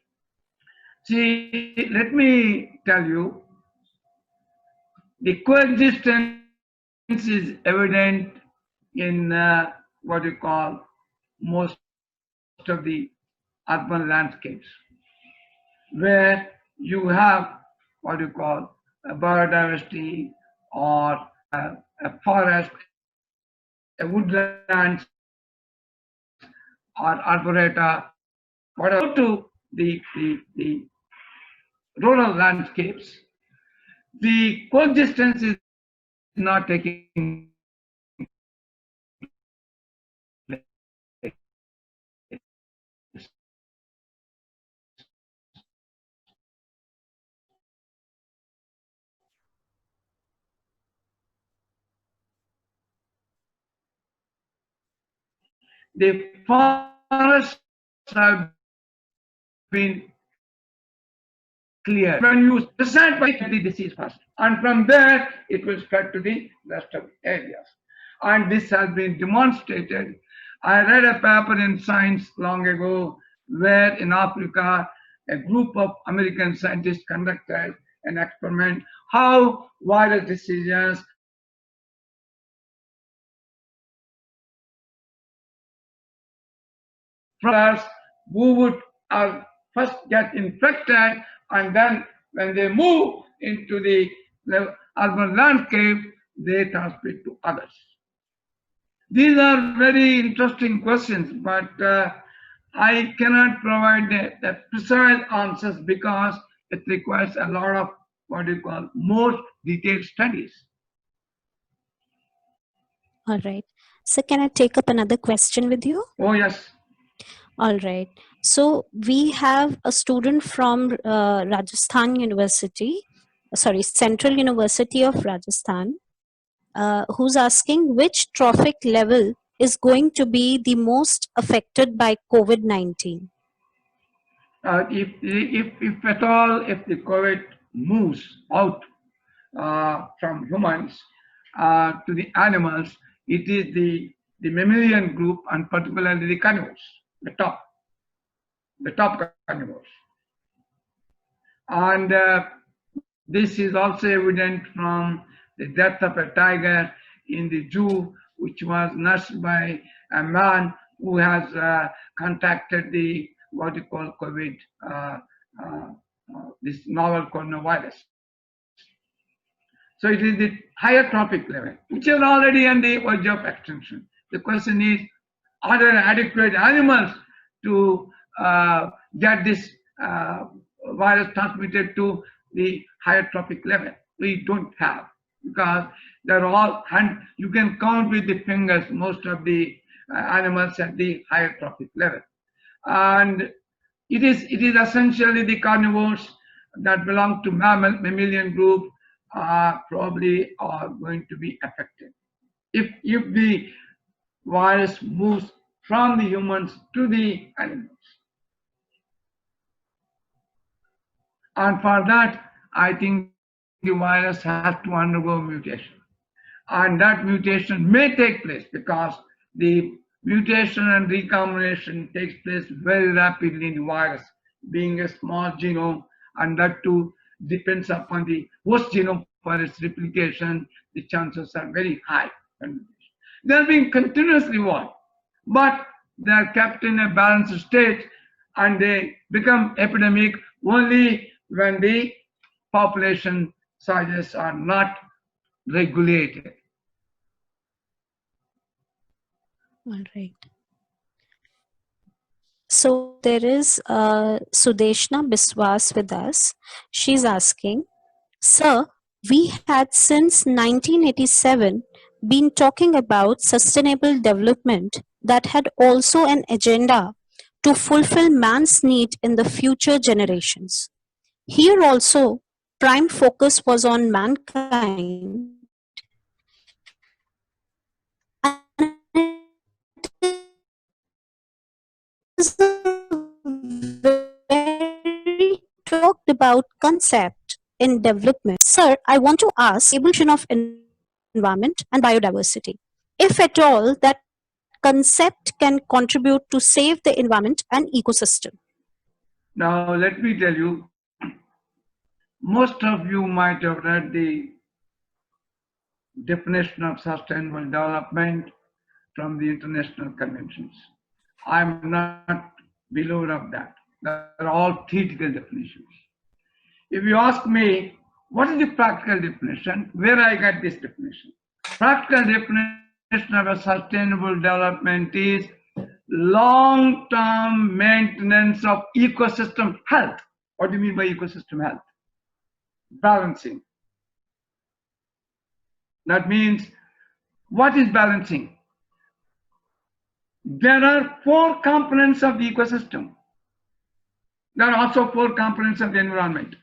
See, let me tell you, the coexistence is evident in what you call most of the urban landscapes, where you have what you call a biodiversity or a forest, a woodlands or arboreta, whatever. But when you go to the rural landscapes, the coexistence is not taking place. The forests have been cleared. When you decide by the disease first, and from there it will spread to the rest of the areas. And this has been demonstrated. I read a paper in Science long ago where in Africa a group of American scientists conducted an experiment how viral diseases from us who would first get infected and then when they move into the urban landscape, they transmit to others. These are very interesting questions, but I cannot provide the precise answers because it requires a lot of what you call more detailed studies. All right. So can I take up another question with you? Oh, yes. All right. So we have a student from Rajasthan University, sorry, Central University of Rajasthan, who's asking which trophic level is going to be the most affected by COVID-19? If at all, if the COVID moves out from humans to the animals, it is the mammalian group, and particularly the carnivores, the top carnivores. And this is also evident from the death of a tiger in the zoo, which was nursed by a man who has contracted the what you call COVID, this novel coronavirus. So it is the higher trophic level, which is already on the verge of extinction. The question is, are there adequate animals to get this virus transmitted to the higher trophic level? We don't have, because they're all, and you can count with the fingers most of the animals at the higher trophic level. And it is essentially the carnivores that belong to mammalian group probably are going to be affected. If the virus moves from the humans to the animals. And for that, I think the virus has to undergo mutation. And that mutation may take place because the mutation and recombination takes place very rapidly in the virus, being a small genome, and that too depends upon the host genome for its replication. The chances are very high. They are being continuously evolved, but they are kept in a balanced state, and they become epidemic only when the population sizes are not regulated. All right. So there is Sudeshna Biswas with us. She's asking, Sir, we had since 1987 been talking about sustainable development that had also an agenda to fulfill man's need in the future generations. Here also, prime focus was on mankind, and it is a very talked about concept in development. Sir, I want to ask evolution of environment and biodiversity. If at all that concept can contribute to save the environment and ecosystem. Now, let me tell you, most of you might have read the definition of sustainable development from the international conventions. I'm not below of that. They're all theoretical definitions. If you ask me, what is the practical definition? Where I get this definition? Practical definition of a sustainable development is long-term maintenance of ecosystem health. What do you mean by ecosystem health? Balancing. That means, what is balancing? There are 4 components of the ecosystem. There are also 4 components of the environment.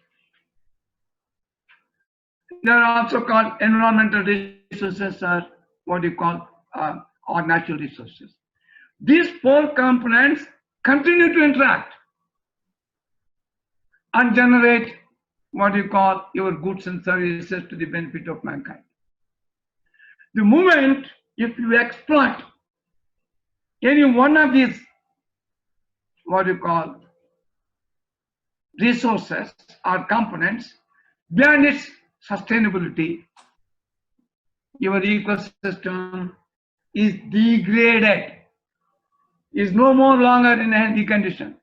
They are also called environmental resources, or what you call or natural resources. These 4 components continue to interact and generate what you call your goods and services to the benefit of mankind. The moment if you exploit any one of these what you call resources or components beyond its sustainability, your ecosystem is degraded, is no more longer in a healthy condition.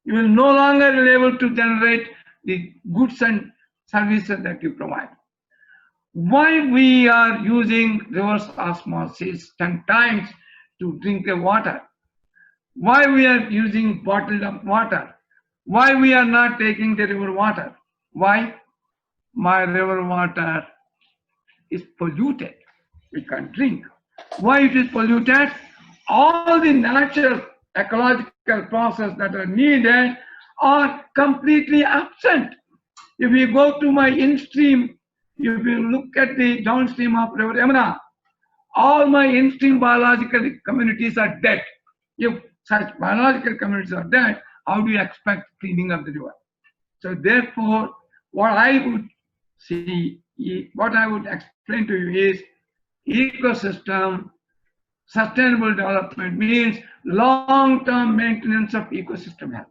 You will no longer be able to generate the goods and services that you provide. Why we are using reverse osmosis 10 times to drink the water? Why we are using bottled up water? Why we are not taking the river water? Why? My river water is polluted. We can't drink. Why it is polluted? All the natural ecological processes that are needed are completely absent. If you go to my in-stream, if you look at the downstream of River Yamuna, all my in-stream biological communities are dead. If such biological communities are dead, how do you expect cleaning of the river? So therefore, what I would what I would explain to you is ecosystem sustainable development means long-term maintenance of ecosystem health.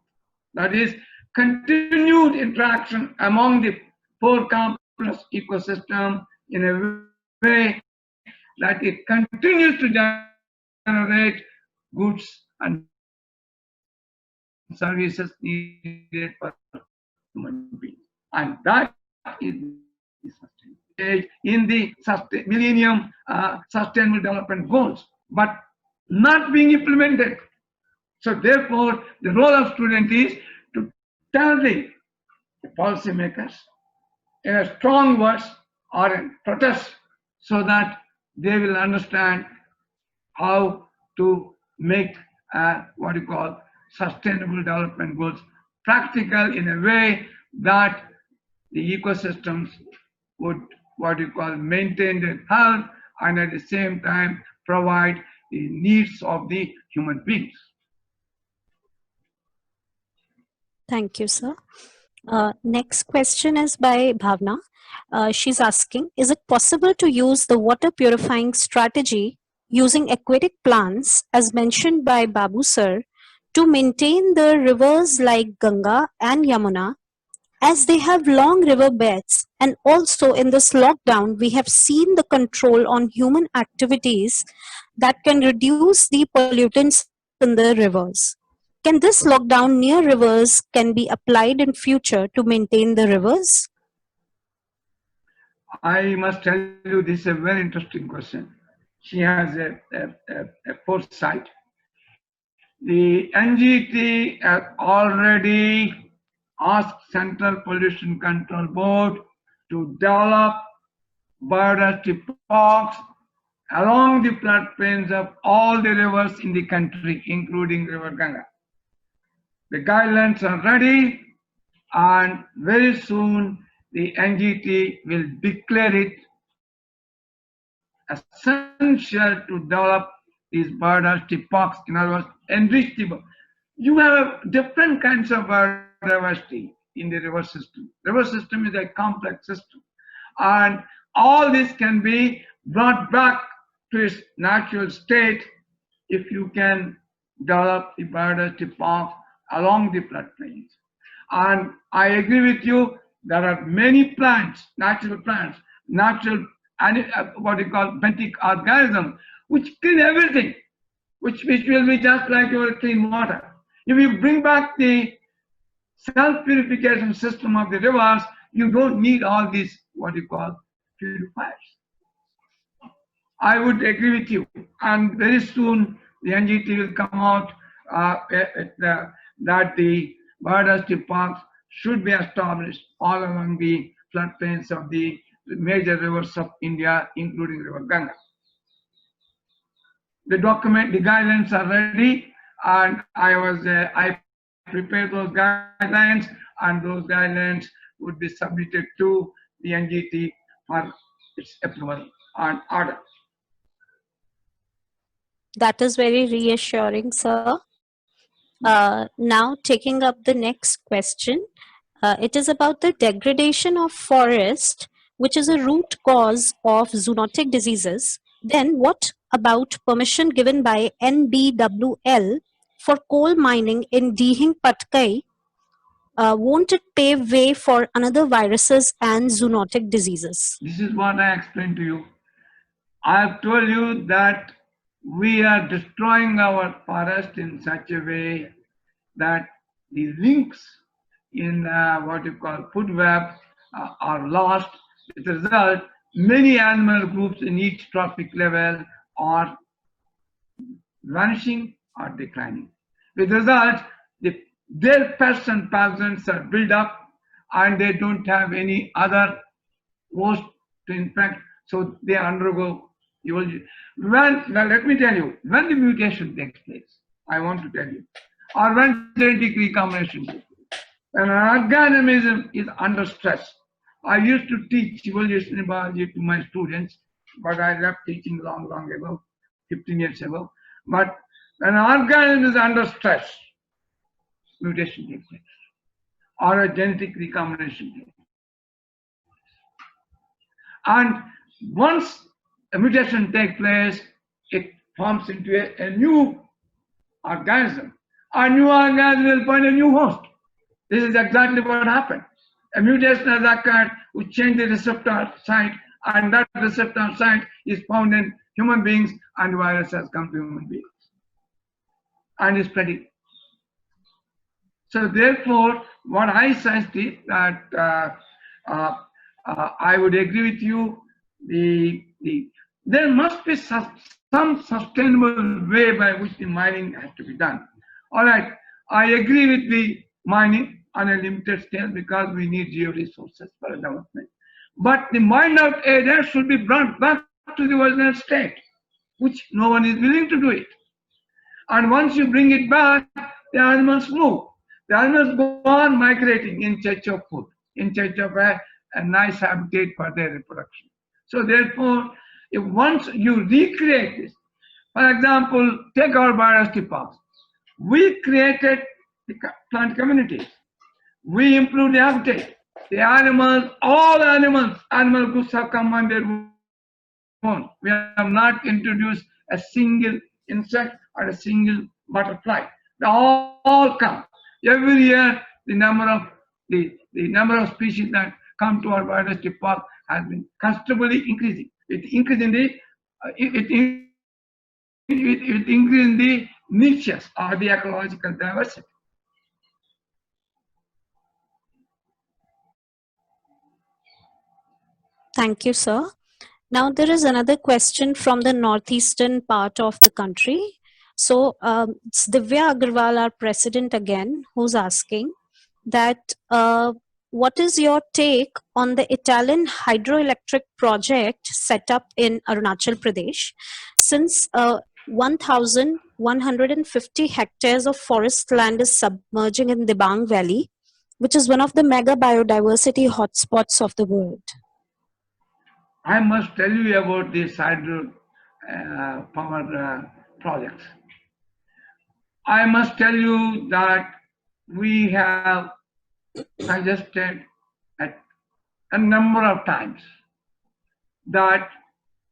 That is continued interaction among the four complex ecosystem in a way that it continues to generate goods and services needed for human beings. And that is the sustainable stage in the Millennium Sustainable Development Goals, but not being implemented. So therefore, the role of student is to tell the policymakers in a strong words or in protest so that they will understand how to make what you call sustainable development goals practical in a way that the ecosystems would what you call maintain their health and at the same time provide the needs of the human beings. Thank you, sir. Next question is by Bhavna. She's asking, is it possible to use the water purifying strategy using aquatic plants as mentioned by Babu sir to maintain the rivers like Ganga and Yamuna, as they have long river beds, and also in this lockdown we have seen the control on human activities that can reduce the pollutants in the rivers. Can this lockdown near rivers can be applied in future to maintain the rivers? I must tell you, this is a very interesting question. She has a foresight. The NGT has already asked Central Pollution Control Board to develop biodiversity parks along the floodplains of all the rivers in the country, including River Ganga. The guidelines are ready, and very soon the NGT will declare it essential to develop these biodiversity parks. In other words, enrich the. You have different kinds of biodiversity in the river system. River system is a complex system, and all this can be brought back to its natural state if you can develop the biodiversity park along the floodplains. And I agree with you, there are many plants, natural what you call benthic organisms, which clean everything, which will be just like your clean water. If you bring back the self-purification system of the rivers, you don't need all these what you call purifiers. I would agree with you, and very soon the NGT will come out that the biodiversity parks should be established all along the floodplains of the major rivers of India, including River Ganga. The document, the guidelines are ready, and I prepared those guidelines, and those guidelines would be submitted to the NGT for its approval and order. That is very reassuring, sir. Now, taking up the next question, it is about the degradation of forest, which is a root cause of zoonotic diseases. Then, what about permission given by NBWL for coal mining in Dihing Patkai? Won't it pave way for another viruses and zoonotic diseases? This is what I explained to you. I have told you that we are destroying our forest in such a way that the links in what you call food web are lost. As a result, many animal groups in each trophic level are vanishing or declining. With the result, the their pests and pathogens are built up and they don't have any other host to infect, so they undergo evolution. Now let me tell you, when the mutation takes place, I want to tell you, or when genetic recombination takes place, when an organism is under stress. I used to teach evolutionary biology to my students, but I left teaching long ago, 15 years ago. But when an organism is under stress, mutation takes place, or a genetic recombination takes place. And once a mutation takes place, it forms into a new organism. A new organism will find a new host. This is exactly what happened. A mutation has occurred which changed the receptor site, and that receptor site is found in human beings, and the virus has come to human beings and is spreading. So therefore, what I suggest is that I would agree with you. There must be some sustainable way by which the mining has to be done. All right, I agree with the mining on a limited scale because we need geo-resources for development. But the mined out area should be brought back to the original state, which no one is willing to do it. And once you bring it back, the animals move. The animals go on migrating in search of food, in search of a nice habitat for their reproduction. So therefore, if once you recreate this, for example, take our biodiversity parks. We created the plant communities. We improved the habitat. The animals, all animal groups have come on their own. We have not introduced a single insect or a single butterfly. They all come. Every year, the number of species that come to our biodiversity park has been considerably increasing. It increases the niches or the ecological diversity. Thank you, sir. Now there is another question from the northeastern part of the country. So it's Divya Agarwal, our president again, who's asking that what is your take on the Italian hydroelectric project set up in Arunachal Pradesh? Since 1,150 hectares of forest land is submerging in Dibang Valley, which is one of the mega biodiversity hotspots of the world. I must tell you about these hydro power projects. I must tell you that we have suggested at a number of times that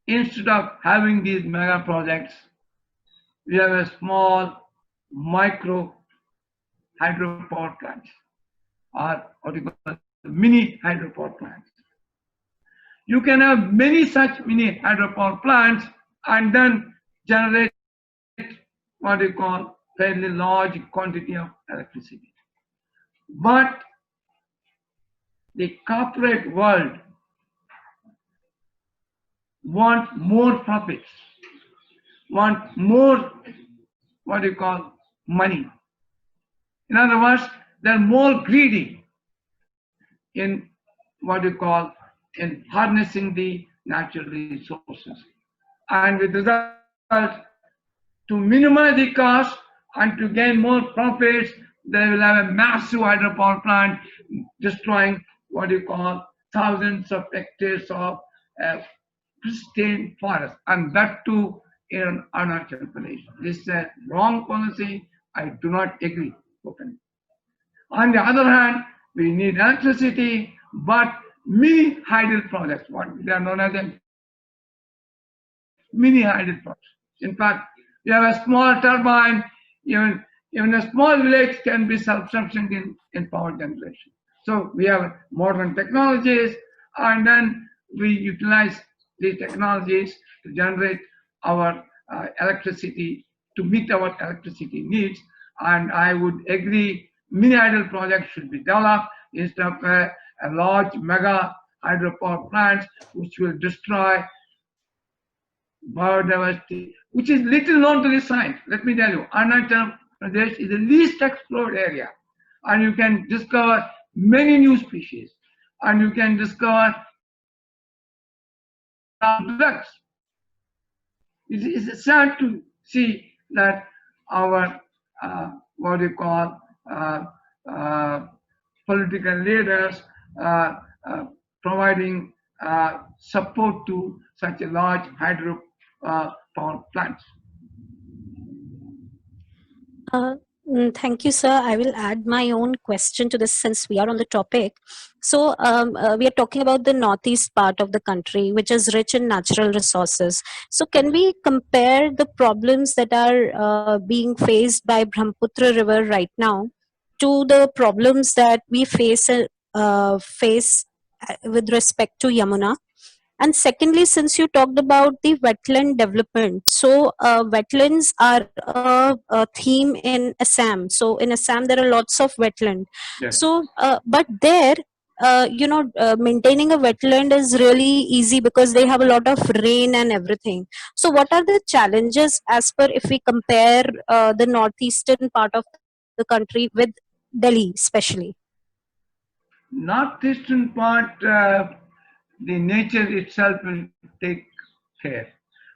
instead of having these mega projects, we have a small micro hydropower plants, or what you call mini hydropower plants. You can have many such mini hydropower plants and then generate what you call fairly large quantity of electricity. But the corporate world want more profits, want more what you call money. In other words, they're more greedy in what you call in harnessing the natural resources. And with result, to minimize the cost and to gain more profits, they will have a massive hydropower plant destroying what you call thousands of hectares of pristine forest, and that too in Arunachal Pradesh. This is a wrong policy. I do not agree. On the other hand, we need electricity, but mini hydel projects, what they are known as mini hydel projects. In fact, you have a small turbine, even a small village can be self-sufficient in power generation. So we have modern technologies, and then we utilize these technologies to generate our electricity, to meet our electricity needs. And I would agree, mini hydel projects should be developed instead of a large mega hydropower plants which will destroy biodiversity, which is little known to the science. Let me tell you, Arunachal Pradesh is the least explored area. and you can discover many new species, and you can discover drugs. It's sad to see that our what do you call uh, uh, political leaders uh, uh, providing support to such a large hydro power plants. Uh, Thank you, sir. I will add my own question to this since we are on the topic. So, we are talking about the northeast part of the country, which is rich in natural resources. So, can we compare the problems that are being faced by Brahmaputra River right now to the problems that we face with respect to Yamuna? And secondly, since you talked about the wetland development, so wetlands are a theme in Assam. So in Assam, there are lots of wetland. Yes. So, but there, maintaining a wetland is really easy because they have a lot of rain and everything. So, what are the challenges as per if we compare the northeastern part of the country with Delhi, especially? Northeastern part, the nature itself will take care.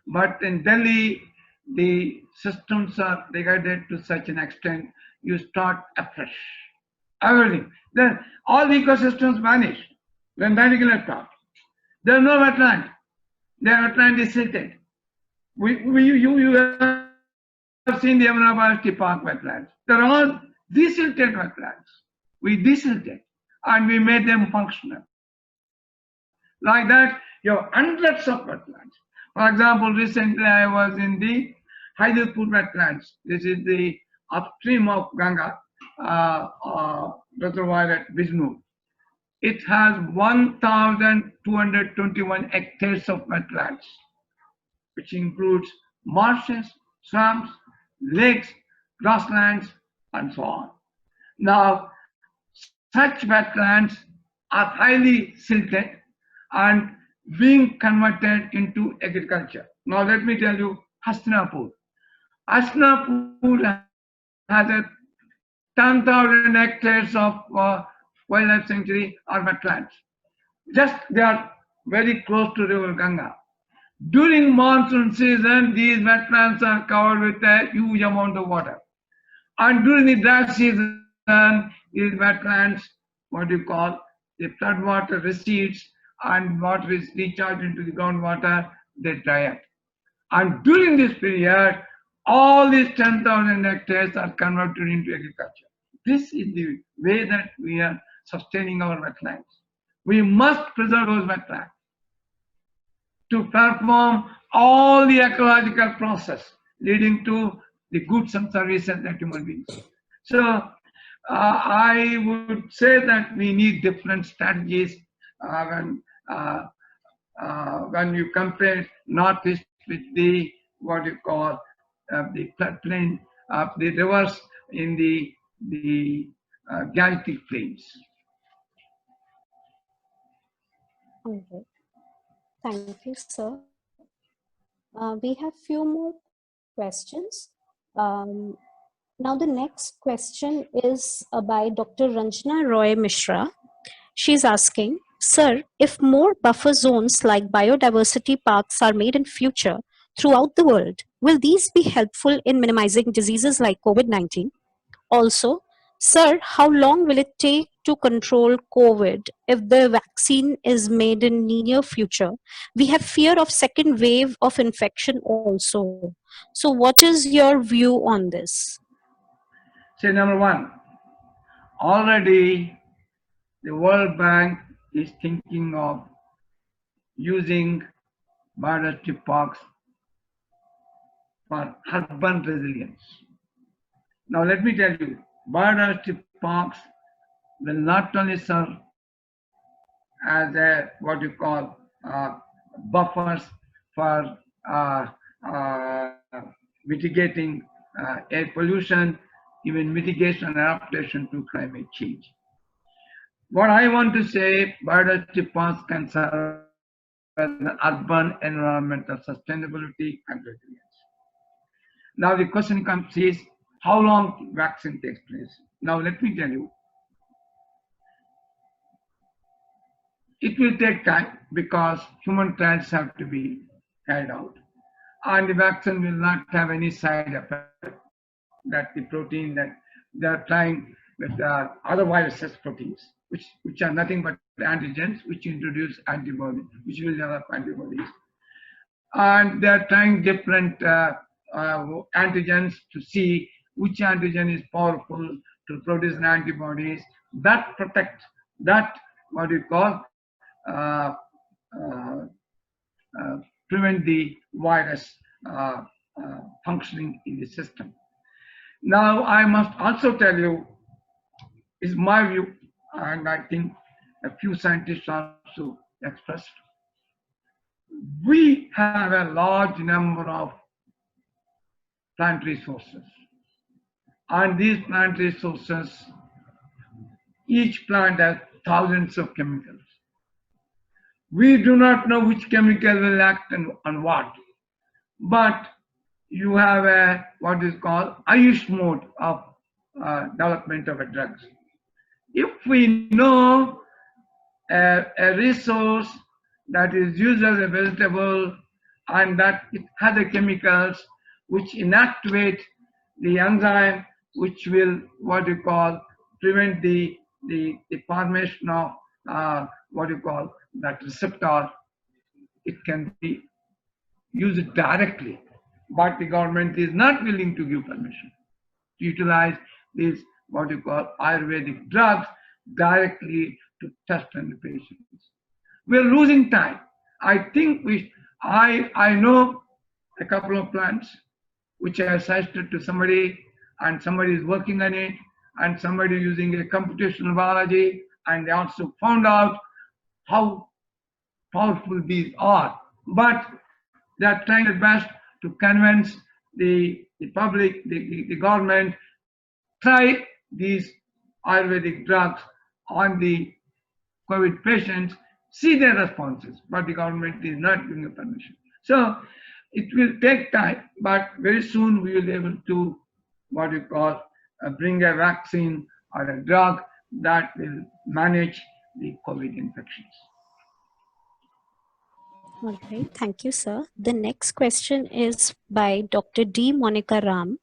But in Delhi, the systems are degraded to such an extent, you start afresh. Everything. Then all the ecosystems vanish. When particular part. There are no wetland. The wetland is silted. You have seen the Yamuna Biodiversity Park wetlands. They're all desilted wetlands. We desilted and we made them functional. Like that, you have hundreds of wetlands. For example, recently I was in the Haidapur wetlands. This is the upstream of Ganga reservoir at Vishnu. It has 1,221 hectares of wetlands, which includes marshes, swamps, lakes, grasslands, and so on. Now, such wetlands are highly silted and being converted into agriculture. Now, let me tell you Hastinapur. Hastinapur has a 10,000 hectares of wildlife sanctuary or wetlands. Just they are very close to River Ganga. During monsoon season, these wetlands are covered with a huge amount of water. And during the dry season, these wetlands, what do you call, the flood water recedes and water is recharged into the groundwater, they dry up. And during this period, all these 10,000 hectares are converted into agriculture. This is the way that we are sustaining our wetlands. We must preserve those wetlands to perform all the ecological process leading to the goods and services that human beings. So I would say that we need different strategies uh, when you compare northeast with the what you call the floodplain of the rivers in the Gangetic plains. Okay. Thank you, sir. We have few more questions. Um, Now the next question is by Dr. Ranjana Roy Mishra. She's asking, Sir, if more buffer zones like biodiversity parks are made in future throughout the world, will these be helpful in minimizing diseases like COVID-19? Also, Sir, how long will it take to control COVID if the vaccine is made in near future? We have fear of second wave of infection also. So what is your view on this? Say number one, already the World Bank is thinking of using biodiversity parks for urban resilience. Now let me tell you, biodiversity parks will not only serve as a what you call buffers for mitigating air pollution, even mitigation and adaptation to climate change. What I want to say, biodiversity parks can serve as an urban environmental sustainability and resilience. Now the question comes is, how long vaccine takes place. Now let me tell you, it will take time because human trials have to be carried out. And the vaccine will not have any side effect that the protein that they are trying with other viruses proteins, which are nothing but antigens which introduce antibodies, which will develop antibodies. And they are trying different antigens to see which antigen is powerful to produce an antibodies that protect that what you call uh, uh, prevent the virus functioning in the system. Now, I must also tell you, is my view, and I think a few scientists also expressed, we have a large number of plant resources. And these plant resources, each plant has thousands of chemicals. We do not know which chemical will act on what, but you have a what is called Ayush mode of development of a drugs. If we know a resource that is used as a vegetable and that it has the chemicals which inactivate the enzyme which will what you call prevent the formation of what you call that receptor, it can be used directly, but the government is not willing to give permission to utilize these what you call Ayurvedic drugs directly to test on the patients. We're losing time. I think I know a couple of plants which I suggested to somebody, and somebody is working on it, and somebody using a computational biology, and they also found out how powerful these are. But they are trying their best to convince the public, the government, try these Ayurvedic drugs on the COVID patients, see their responses, but the government is not giving a permission. So it will take time, but very soon we will be able to what you call bring a vaccine or a drug that will manage the COVID infections. All right, thank you, sir. The next question is by Dr. D. Monica Ram.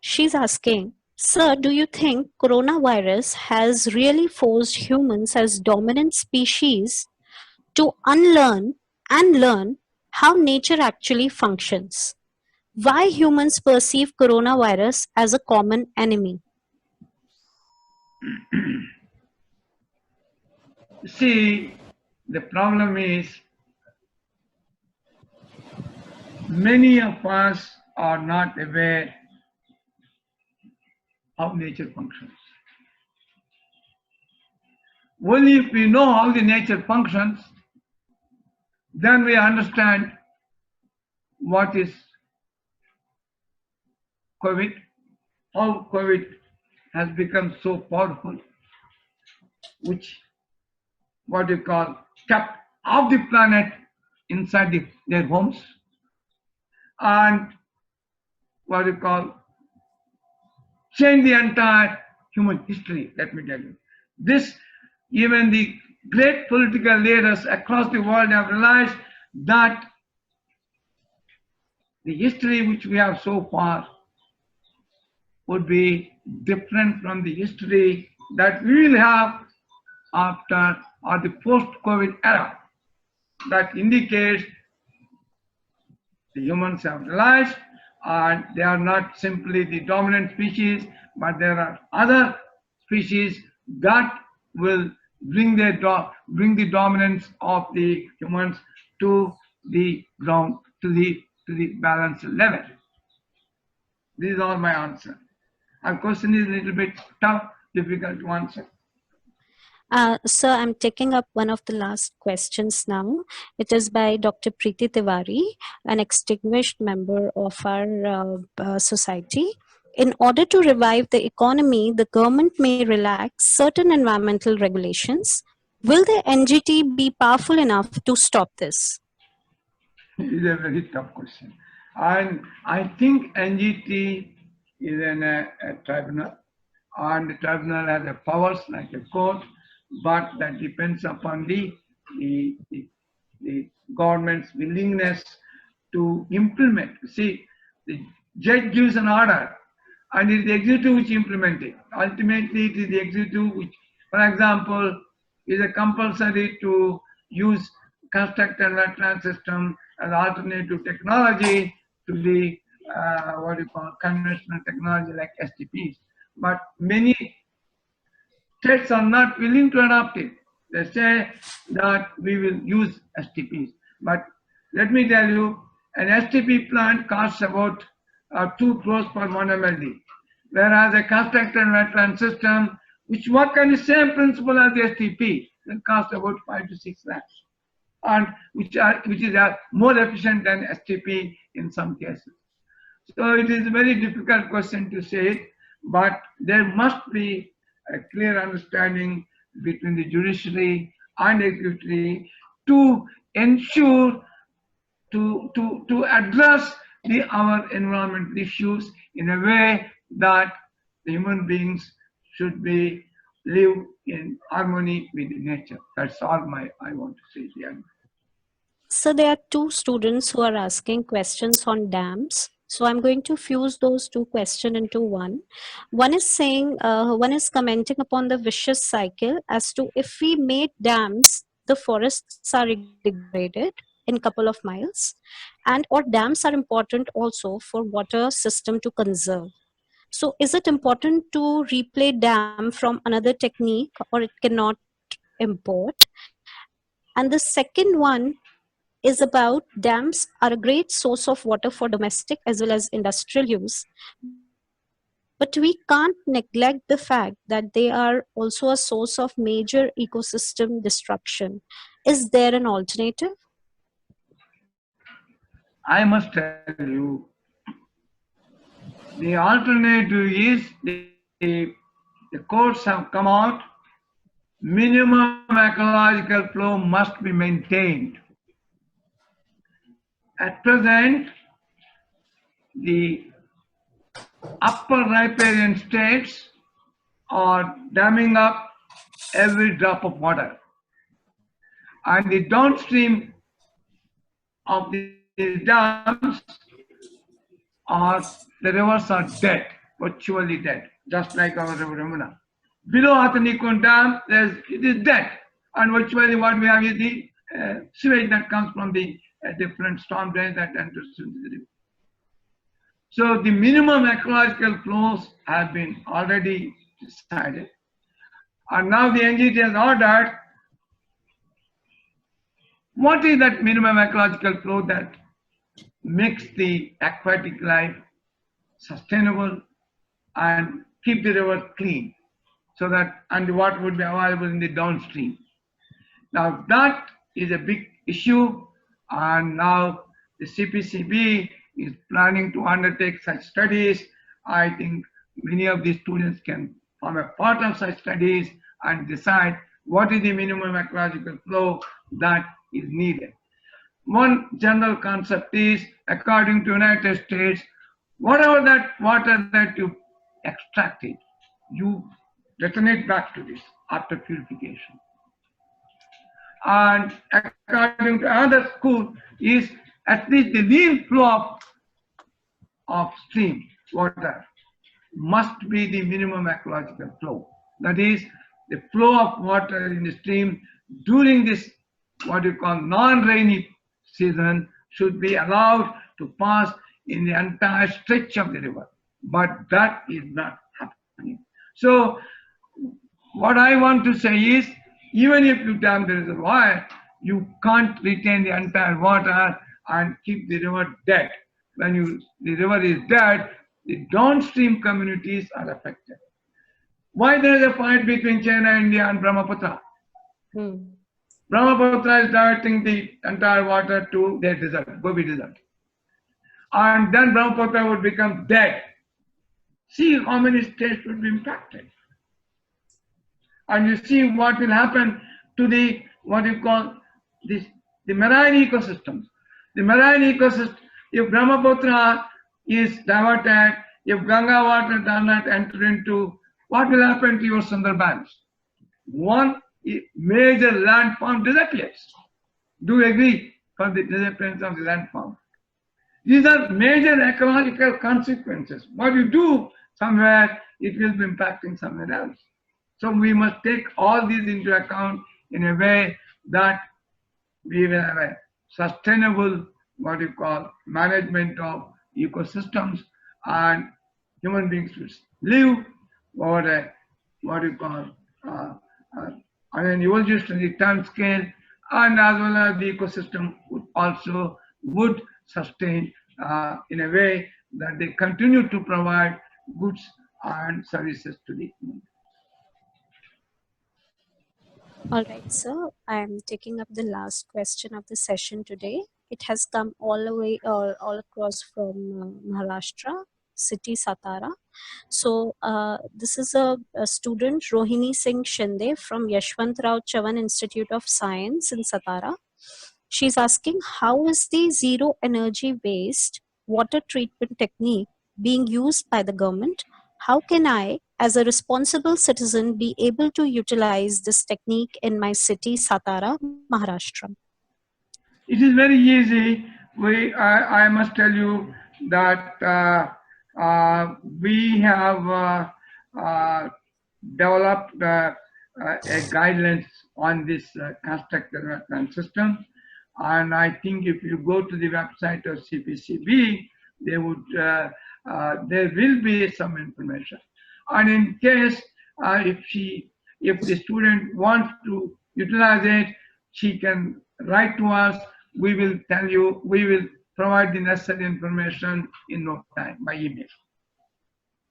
She's asking, sir, do you think coronavirus has really forced humans as dominant species to unlearn and learn how nature actually functions? Why humans perceive coronavirus as a common enemy? See, the problem is many of us are not aware how nature functions. Only if we know how the nature functions, then we understand what is COVID, how COVID has become so powerful, which what you call kept off the planet inside their homes, and what you call change the entire human history. Let me tell you, this even the great political leaders across the world have realized that the history which we have so far would be different from the history that we will have after or the post-COVID era. That indicates the humans have realized and they are not simply the dominant species, but there are other species that will bring the dominance of the humans to the ground, to the balanced level. These are my answer. Our question is a little bit tough, difficult to answer. Sir, I'm taking up one of the last questions now. It is by Dr. Preeti Tiwari, an extinguished member of our society. In order to revive the economy, the government may relax certain environmental regulations. Will the NGT be powerful enough to stop this? It is a very tough question. And I think NGT is in a tribunal, and the tribunal has a powers like a court, but that depends upon the, the, the government's willingness to implement. See, the judge gives an order, and it is the executive which implements it. Ultimately, it is the executive which, for example, is a compulsory to use constructed wetland system as alternative technology to the what you call conventional technology like STPs. But many states are not willing to adopt it. They say that we will use STPs. But let me tell you, an STP plant costs about 2 crores per 1 MLD, whereas a constructed wetland system, which work on the same principle as the STP, will cost about 5 to 6 lakhs, and which is more efficient than STP in some cases. So it is a very difficult question to say, but there must be a clear understanding between the judiciary and executive to ensure to address our environmental issues in a way that the human beings should be live in harmony with nature. That's all I want to say here. So there are two students who are asking questions on dams. So I'm going to fuse those two questions into one. One is saying, one is commenting upon the vicious cycle as to if we made dams, the forests are degraded in couple of miles, and or dams are important also for water system to conserve. So is it important to replay dam from another technique, or it cannot import? And the second one is about dams are a great source of water for domestic as well as industrial use, but we can't neglect the fact that they are also a source of major ecosystem destruction. Is there an alternative? I must tell you, the alternative is the courts have come out, minimum ecological flow must be maintained. At present, the upper riparian states are damming up every drop of water, and the downstream of these dams are the rivers are dead, virtually dead, just like our river Yamuna. Below Athanikund Dam, it is dead, and virtually what we have is the sewage that comes from the different storm drains that enters into the river. So the minimum ecological flows have been already decided, and now the NGT has ordered what is that minimum ecological flow that makes the aquatic life sustainable and keep the river clean, so that and what would be available in the downstream. Now that is a big issue, and now the CPCB is planning to undertake such studies. I think many of the students can form a part of such studies and decide what is the minimum ecological flow that is needed. One general concept is, according to United States, whatever that water that you extracted, you return it back to this after purification. And according to another school is at least the real flow of stream water must be the minimum ecological flow. That is, the flow of water in the stream during this what you call non-rainy season should be allowed to pass in the entire stretch of the river. But that is not happening. So what I want to say is, even if you dam the reservoir, you can't retain the entire water and keep the river dead. When the river is dead, the downstream communities are affected. Why there is a fight between China, India, and Brahmaputra? Brahmaputra is diverting the entire water to their desert, Gobi Desert. And then Brahmaputra would become dead. See how many states would be impacted. And you see what will happen to the, what you call, the marine ecosystems. The marine ecosystem, if Brahmaputra is diverted, If Ganga water does not enter into, what will happen to your Sundarbans? One major landform disappears. Do you agree? For the disappearance of the landform. These are major ecological consequences. What you do somewhere, it will be impacting somewhere else. So we must take all these into account in a way that we will have a sustainable, what you call, management of ecosystems, and human beings will live over a, what you call, uh, uh, on an evolutionary time scale, and as well as the ecosystem would also would sustain in a way that they continue to provide goods and services to the community. All right, sir. I'm taking up the last question of the session today. It has come all the way, all across from Maharashtra, city Satara. So this is a student, Rohini Singh Shinde from Yashwantrao Chavan Institute of Science in Satara. She's asking, how is the zero energy waste water treatment technique being used by the government? How can I, as a responsible citizen, be able to utilize this technique in my city, Satara, Maharashtra? It is very easy. I must tell you that we have developed a guidelines on this constructed wetland system, and I think if you go to the website of CPCB, they would there will be some information. And in case if the student wants to utilize it, she can write to us. We will tell you, we will provide the necessary information in no time by email.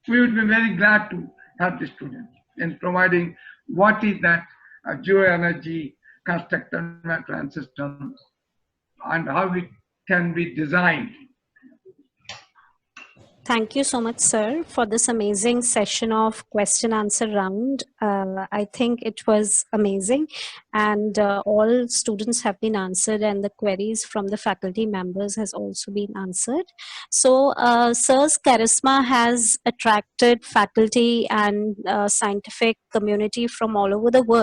We would be very glad to help the students in providing what is that geoenergy constructed wetland system and how it can be designed. Thank you so much, sir, for this amazing session of question answer round. I think it was amazing, and all students have been answered, and the queries from the faculty members has also been answered. So, sir's charisma has attracted faculty and scientific community from all over the world.